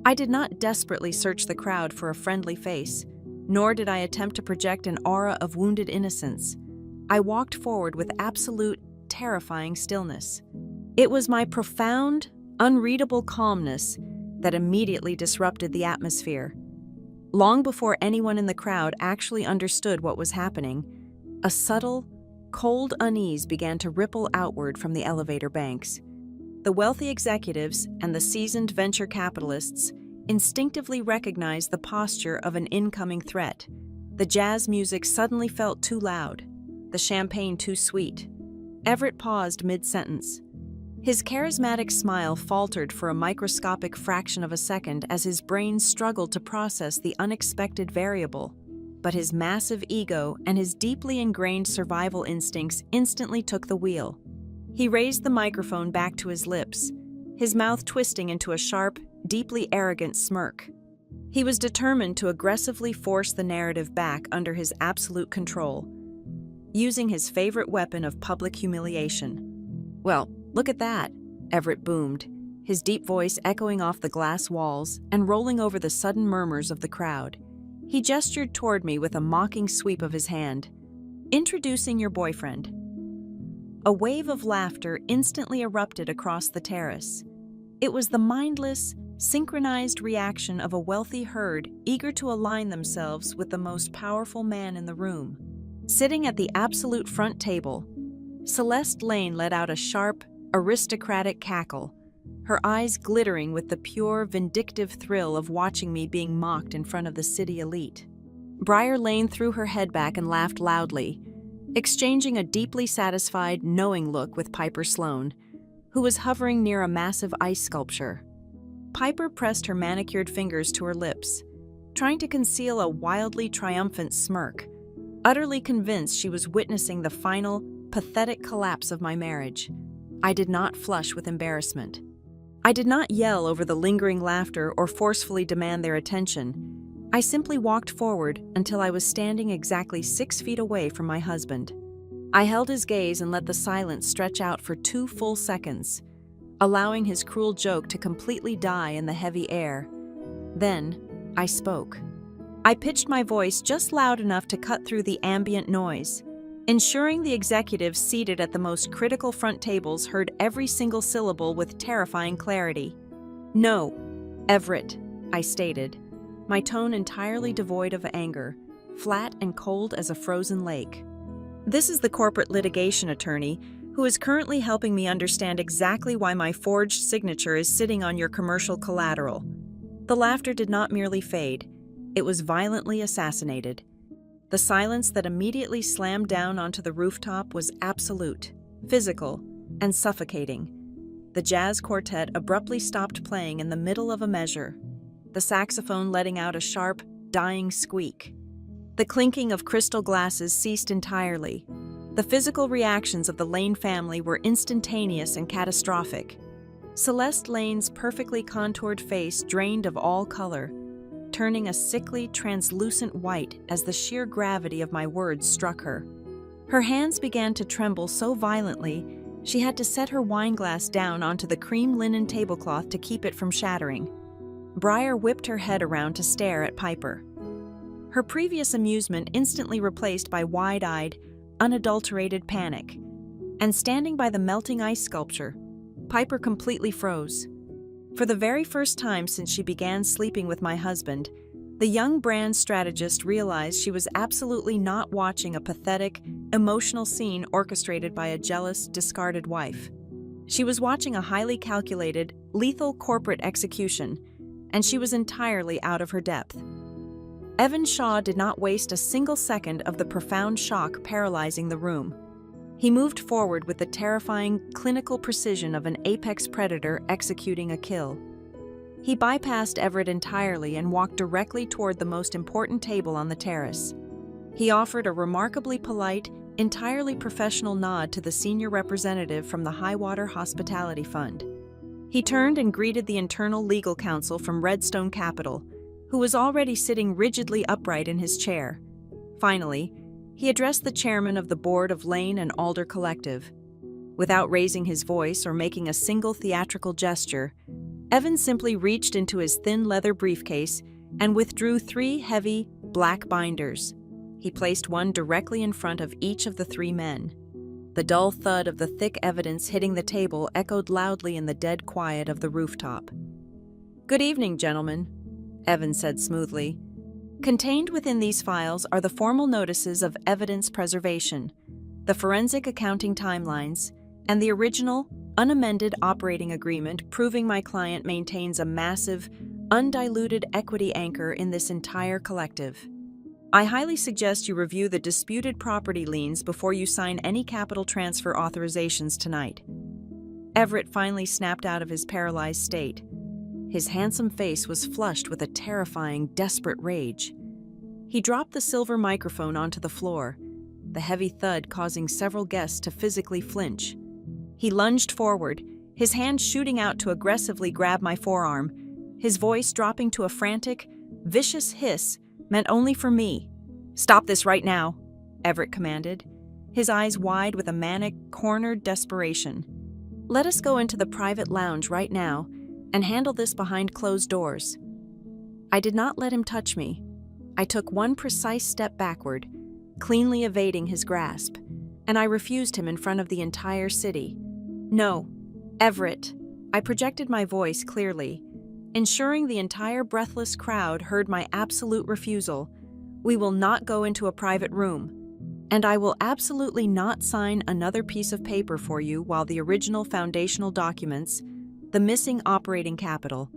Speaker 1: I did not desperately search the crowd for a friendly face, nor did I attempt to project an aura of wounded innocence. I walked forward with absolute, terrifying stillness. It was my profound, unreadable calmness that immediately disrupted the atmosphere. Long before anyone in the crowd actually understood what was happening, a subtle, cold unease began to ripple outward from the elevator banks. The wealthy executives and the seasoned venture capitalists instinctively recognized the posture of an incoming threat. The jazz music suddenly felt too loud, the champagne too sweet. Everett paused mid-sentence. His charismatic smile faltered for a microscopic fraction of a second as his brain struggled to process the unexpected variable. But his massive ego and his deeply ingrained survival instincts instantly took the wheel. He raised the microphone back to his lips, his mouth twisting into a sharp, deeply arrogant smirk. He was determined to aggressively force the narrative back under his absolute control, using his favorite weapon of public humiliation. "Well, look at that," Everett boomed, his deep voice echoing off the glass walls and rolling over the sudden murmurs of the crowd. He gestured toward me with a mocking sweep of his hand. "Introducing your boyfriend." A wave of laughter instantly erupted across the terrace. It was the mindless, synchronized reaction of a wealthy herd eager to align themselves with the most powerful man in the room. Sitting at the absolute front table, Celeste Lane let out a sharp, aristocratic cackle, her eyes glittering with the pure, vindictive thrill of watching me being mocked in front of the city elite. Briar Lane threw her head back and laughed loudly, exchanging a deeply satisfied, knowing look with Piper Sloane, who was hovering near a massive ice sculpture. Piper pressed her manicured fingers to her lips, trying to conceal a wildly triumphant smirk. utterly convinced she was witnessing the final, pathetic collapse of my marriage. I did not flush with embarrassment. I did not yell over the lingering laughter or forcefully demand their attention. I simply walked forward until I was standing exactly 6 feet away from my husband. I held his gaze and let the silence stretch out for 2 full seconds, allowing his cruel joke to completely die in the heavy air. Then, I spoke. I pitched my voice just loud enough to cut through the ambient noise, ensuring the executives seated at the most critical front tables heard every single syllable with terrifying clarity. "No, Everett," I stated, my tone entirely devoid of anger, flat and cold as a frozen lake. "This is the corporate litigation attorney who is currently helping me understand exactly why my forged signature is sitting on your commercial collateral." The laughter did not merely fade, it was violently assassinated. The silence that immediately slammed down onto the rooftop was absolute, physical, and suffocating. The jazz quartet abruptly stopped playing in the middle of a measure, the saxophone letting out a sharp, dying squeak. The clinking of crystal glasses ceased entirely. The physical reactions of the Lane family were instantaneous and catastrophic. Celeste Lane's perfectly contoured face drained of all color, turning a sickly, translucent white as the sheer gravity of my words struck her. Her hands began to tremble so violently, she had to set her wineglass down onto the cream linen tablecloth to keep it from shattering. Briar whipped her head around to stare at Piper. Her previous amusement instantly replaced by wide-eyed, unadulterated panic. And standing by the melting ice sculpture, Piper completely froze. For the very first time since she began sleeping with my husband, the young brand strategist realized she was absolutely not watching a pathetic, emotional scene orchestrated by a jealous, discarded wife. She was watching a highly calculated, lethal corporate execution, and she was entirely out of her depth. Evan Shaw did not waste a single second of the profound shock paralyzing the room. He moved forward with the terrifying, clinical precision of an apex predator executing a kill. He bypassed Everett entirely and walked directly toward the most important table on the terrace. He offered a remarkably polite, entirely professional nod to the senior representative from the Highwater Hospitality Fund. He turned and greeted the internal legal counsel from Redstone Capital, who was already sitting rigidly upright in his chair. Finally, he addressed the chairman of the board of Lane and Alder Collective. Without raising his voice or making a single theatrical gesture, Evan simply reached into his thin leather briefcase and withdrew 3 heavy, black binders. He placed one directly in front of each of the 3 men. The dull thud of the thick evidence hitting the table echoed loudly in the dead quiet of the rooftop. "Good evening, gentlemen," Evan said smoothly. "Contained within these files are the formal notices of evidence preservation, the forensic accounting timelines, and the original, unamended operating agreement proving my client maintains a massive, undiluted equity anchor in this entire collective. I highly suggest you review the disputed property liens before you sign any capital transfer authorizations tonight." Everett finally snapped out of his paralyzed state. His handsome face was flushed with a terrifying, desperate rage. He dropped the silver microphone onto the floor, the heavy thud causing several guests to physically flinch. He lunged forward, his hand shooting out to aggressively grab my forearm, his voice dropping to a frantic, vicious hiss meant only for me. "Stop this right now," Everett commanded, his eyes wide with a manic, cornered desperation. "Let us go into the private lounge right now and handle this behind closed doors." I did not let him touch me. I took one precise step backward, cleanly evading his grasp, and I refused him in front of the entire city. "No, Everett," I projected my voice clearly, ensuring the entire breathless crowd heard my absolute refusal. "We will not go into a private room, and I will absolutely not sign another piece of paper for you while the original foundational documents, the missing operating capital,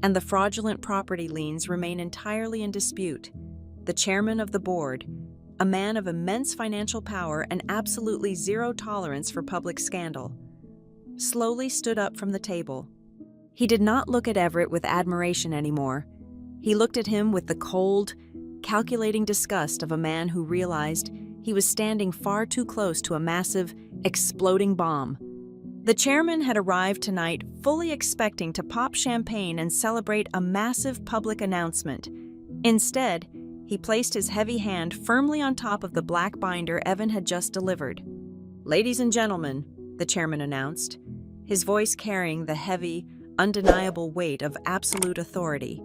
Speaker 1: and the fraudulent property liens remain entirely in dispute." The chairman of the board, a man of immense financial power and absolutely zero tolerance for public scandal, slowly stood up from the table. He did not look at Everett with admiration anymore. He looked at him with the cold, calculating disgust of a man who realized he was standing far too close to a massive, exploding bomb. The chairman had arrived tonight fully expecting to pop champagne and celebrate a massive public announcement. Instead, he placed his heavy hand firmly on top of the black binder Evan had just delivered. "Ladies and gentlemen," the chairman announced, his voice carrying the heavy, undeniable weight of absolute authority.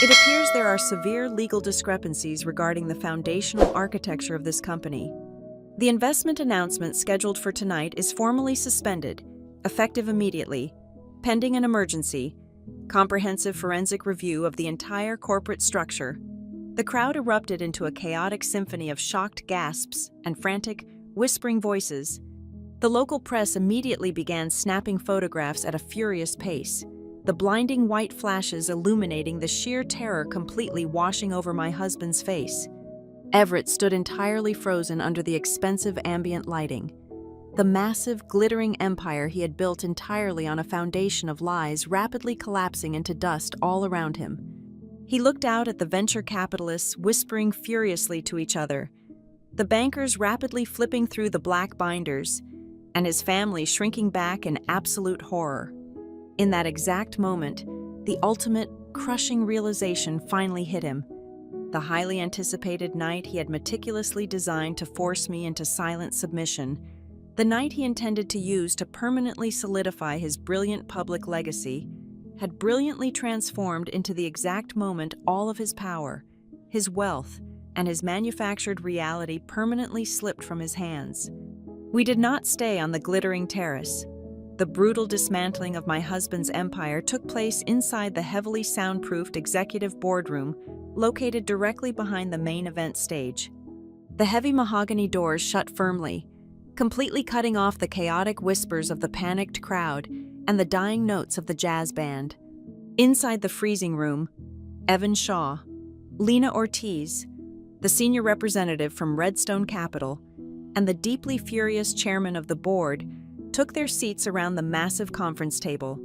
Speaker 1: "It appears there are severe legal discrepancies regarding the foundational architecture of this company. The investment announcement scheduled for tonight is formally suspended, effective immediately, pending an emergency, comprehensive forensic review of the entire corporate structure." The crowd erupted into a chaotic symphony of shocked gasps and frantic, whispering voices. The local press immediately began snapping photographs at a furious pace, the blinding white flashes illuminating the sheer terror completely washing over my husband's face. Everett stood entirely frozen under the expensive ambient lighting. The massive, glittering empire he had built entirely on a foundation of lies rapidly collapsing into dust all around him. He looked out at the venture capitalists whispering furiously to each other, the bankers rapidly flipping through the black binders, and his family shrinking back in absolute horror. In that exact moment, the ultimate, crushing realization finally hit him. The highly anticipated night he had meticulously designed to force me into silent submission, the night he intended to use to permanently solidify his brilliant public legacy, had brilliantly transformed into the exact moment all of his power, his wealth, and his manufactured reality permanently slipped from his hands. We did not stay on the glittering terrace. The brutal dismantling of my husband's empire took place inside the heavily soundproofed executive boardroom located directly behind the main event stage. The heavy mahogany doors shut firmly, completely cutting off the chaotic whispers of the panicked crowd and the dying notes of the jazz band. Inside the freezing room, Evan Shaw, Lena Ortiz, the senior representative from Redstone Capital, and the deeply furious chairman of the board took their seats around the massive conference table.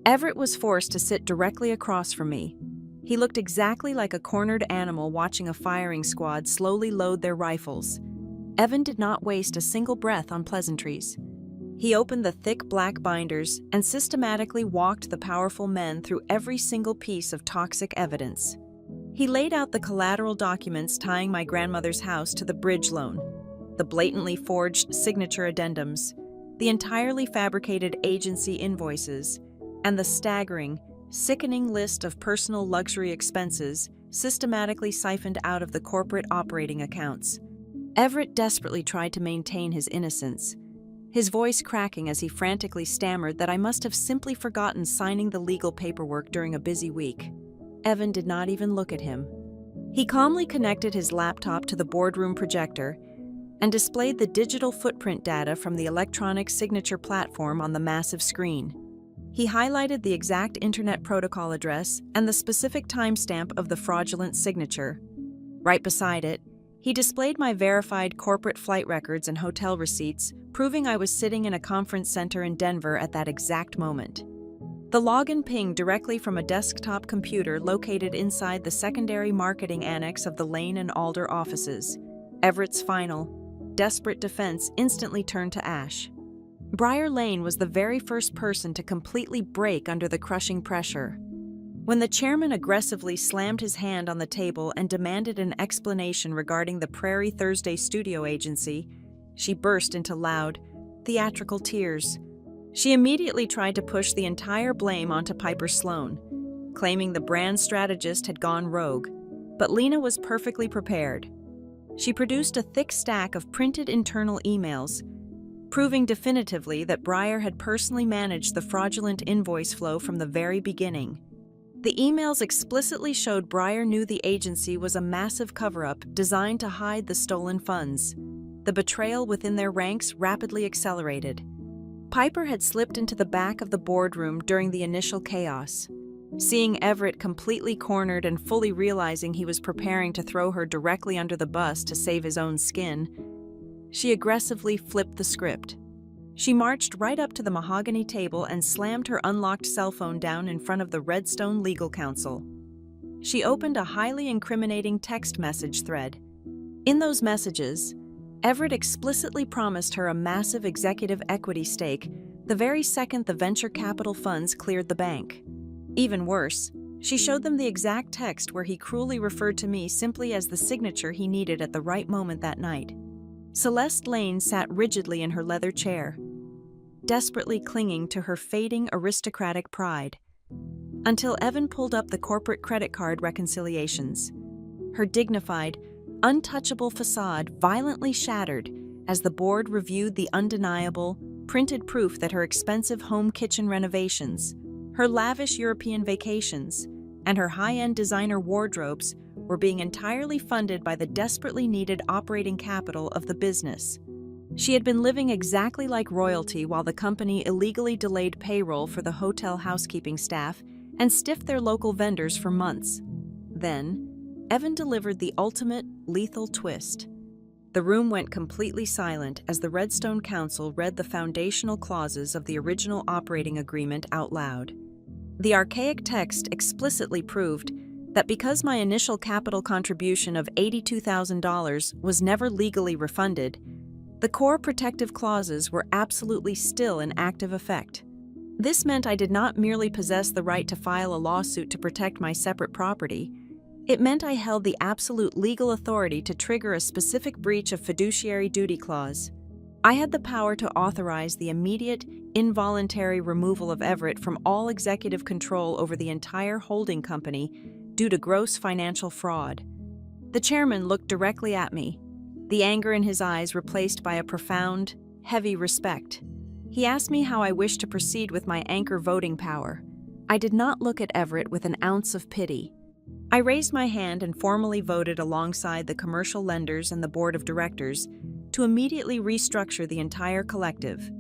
Speaker 1: Everett was forced to sit directly across from me. He looked exactly like a cornered animal watching a firing squad slowly load their rifles. Evan did not waste a single breath on pleasantries. He opened the thick black binders and systematically walked the powerful men through every single piece of toxic evidence. He laid out the collateral documents tying my grandmother's house to the bridge loan, the blatantly forged signature addendums, the entirely fabricated agency invoices, and the staggering, sickening list of personal luxury expenses systematically siphoned out of the corporate operating accounts. Everett desperately tried to maintain his innocence, his voice cracking as he frantically stammered that I must have simply forgotten signing the legal paperwork during a busy week. Evan did not even look at him. He calmly connected his laptop to the boardroom projector and displayed the digital footprint data from the electronic signature platform on the massive screen. He highlighted the exact internet protocol address and the specific timestamp of the fraudulent signature. Right beside it, he displayed my verified corporate flight records and hotel receipts, proving I was sitting in a conference center in Denver at that exact moment. The login pinged directly from a desktop computer located inside the secondary marketing annex of the Lane and Alder offices. Everett's final, desperate defense instantly turned to ash. Briar Lane was the very first person to completely break under the crushing pressure. When the chairman aggressively slammed his hand on the table and demanded an explanation regarding the Prairie Thursday studio agency, she burst into loud, theatrical tears. She immediately tried to push the entire blame onto Piper Sloan, claiming the brand strategist had gone rogue, but Lena was perfectly prepared. She produced a thick stack of printed internal emails, proving definitively that Briar had personally managed the fraudulent invoice flow from the very beginning. The emails explicitly showed Briar knew the agency was a massive cover-up designed to hide the stolen funds. The betrayal within their ranks rapidly accelerated. Piper had slipped into the back of the boardroom during the initial chaos. Seeing Everett completely cornered and fully realizing he was preparing to throw her directly under the bus to save his own skin, she aggressively flipped the script. She marched right up to the mahogany table and slammed her unlocked cell phone down in front of the Redstone legal counsel. She opened a highly incriminating text message thread. In those messages, Everett explicitly promised her a massive executive equity stake the very second the venture capital funds cleared the bank. Even worse, she showed them the exact text where he cruelly referred to me simply as the signature he needed at the right moment that night. Celeste Lane sat rigidly in her leather chair, desperately clinging to her fading aristocratic pride, until Evan pulled up the corporate credit card reconciliations. Her dignified, untouchable facade violently shattered as the board reviewed the undeniable, printed proof that her expensive home kitchen renovations, her lavish European vacations, and her high-end designer wardrobes were being entirely funded by the desperately needed operating capital of the business. She had been living exactly like royalty while the company illegally delayed payroll for the hotel housekeeping staff and stiffed their local vendors for months. Then, Evan delivered the ultimate lethal twist. The room went completely silent as the Redstone Council read the foundational clauses of the original operating agreement out loud. The archaic text explicitly proved that because my initial capital contribution of $82,000 was never legally refunded, the core protective clauses were absolutely still in active effect. This meant I did not merely possess the right to file a lawsuit to protect my separate property. It meant I held the absolute legal authority to trigger a specific breach of fiduciary duty clause. I had the power to authorize the immediate, involuntary removal of Everett from all executive control over the entire holding company due to gross financial fraud. The chairman looked directly at me, the anger in his eyes replaced by a profound, heavy respect. He asked me how I wished to proceed with my anchor voting power. I did not look at Everett with an ounce of pity. I raised my hand and formally voted alongside the commercial lenders and the board of directors to immediately restructure the entire collective.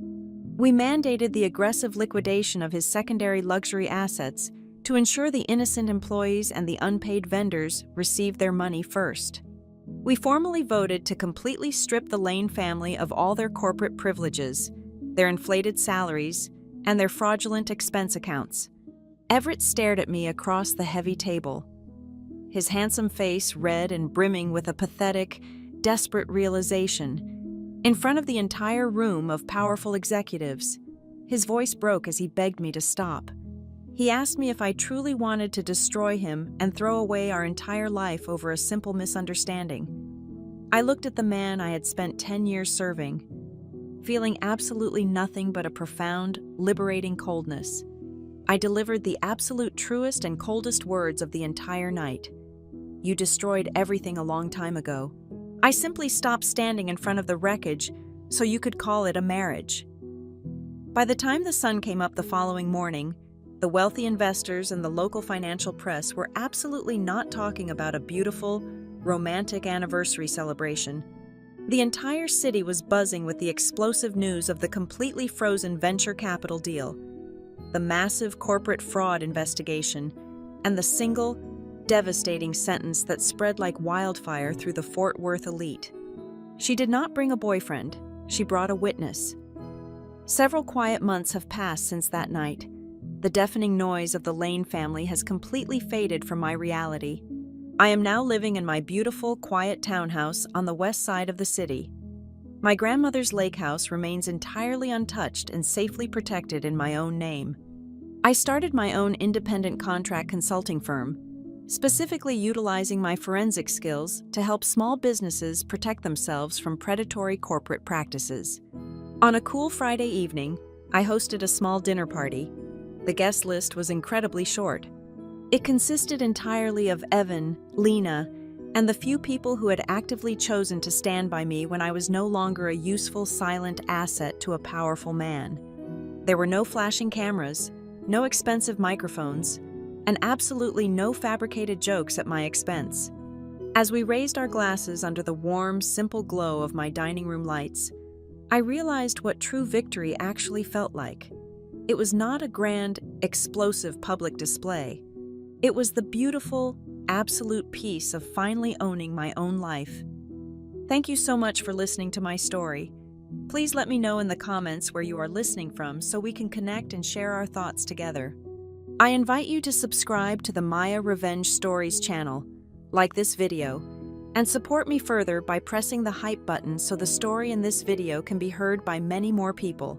Speaker 1: We mandated the aggressive liquidation of his secondary luxury assets to ensure the innocent employees and the unpaid vendors received their money first. We formally voted to completely strip the Lane family of all their corporate privileges, their inflated salaries, and their fraudulent expense accounts. Everett stared at me across the heavy table, his handsome face red and brimming with a pathetic, desperate realization. In front of the entire room of powerful executives, his voice broke as he begged me to stop. He asked me if I truly wanted to destroy him and throw away our entire life over a simple misunderstanding. I looked at the man I had spent 10 years serving, feeling absolutely nothing but a profound, liberating coldness. I delivered the absolute truest and coldest words of the entire night. You destroyed everything a long time ago. I simply stopped standing in front of the wreckage so you could call it a marriage. By the time the sun came up the following morning, the wealthy investors and the local financial press were absolutely not talking about a beautiful, romantic anniversary celebration. The entire city was buzzing with the explosive news of the completely frozen venture capital deal, the massive corporate fraud investigation, and the single, devastating sentence that spread like wildfire through the Fort Worth elite. She did not bring a boyfriend, she brought a witness. Several quiet months have passed since that night. The deafening noise of the Lane family has completely faded from my reality. I am now living in my beautiful, quiet townhouse on the west side of the city. My grandmother's lake house remains entirely untouched and safely protected in my own name. I started my own independent contract consulting firm, specifically utilizing my forensic skills to help small businesses protect themselves from predatory corporate practices. On a cool Friday evening, I hosted a small dinner party. The guest list was incredibly short. It consisted entirely of Evan, Lena, and the few people who had actively chosen to stand by me when I was no longer a useful, silent asset to a powerful man. There were no flashing cameras, no expensive microphones, and absolutely no fabricated jokes at my expense. As we raised our glasses under the warm, simple glow of my dining room lights, I realized what true victory actually felt like. It was not a grand, explosive public display. It was the beautiful, absolute peace of finally owning my own life. Thank you so much for listening to my story. Please let me know in the comments where you are listening from so we can connect and share our thoughts together. I invite you to subscribe to the Maya Revenge Stories channel, like this video, and support me further by pressing the hype button so the story in this video can be heard by many more people.